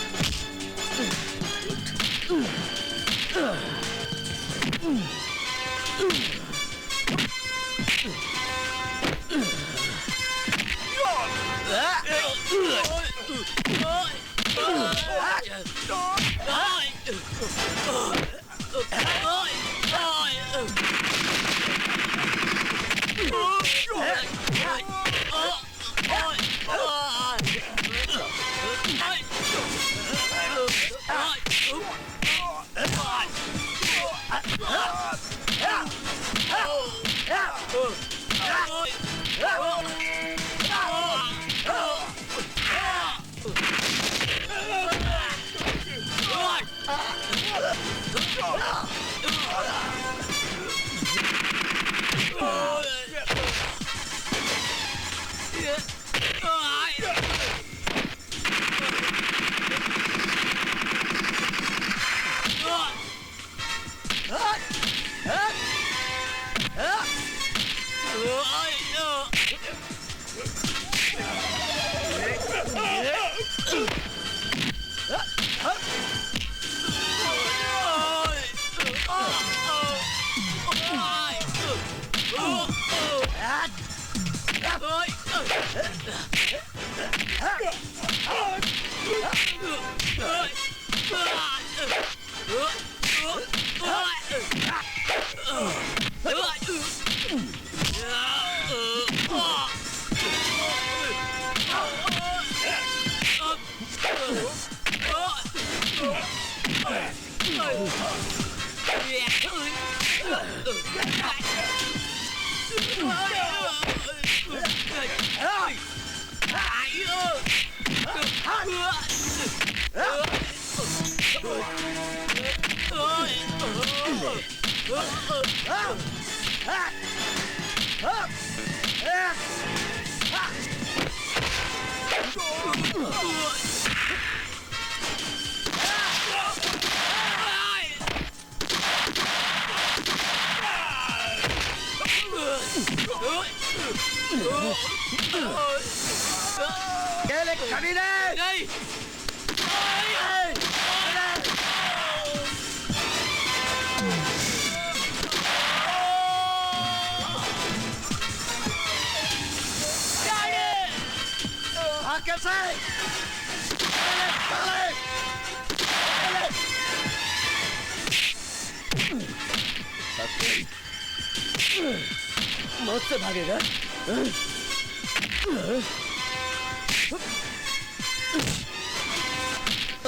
मौत से भागेगा?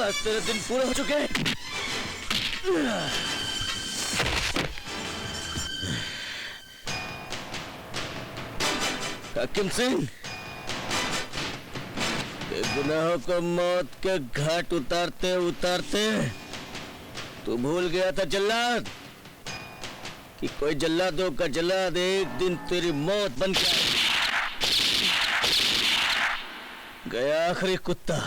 आज तेरे दिन पूरे हो चुके हैं। हाकिम सिंह, गुनाहों को मौत के घाट उतारते उतारते तू भूल गया था जल्लाद कि कोई जल्लादों का जल्लाद एक दिन तेरी मौत बन के गया। आखिरी कुत्ता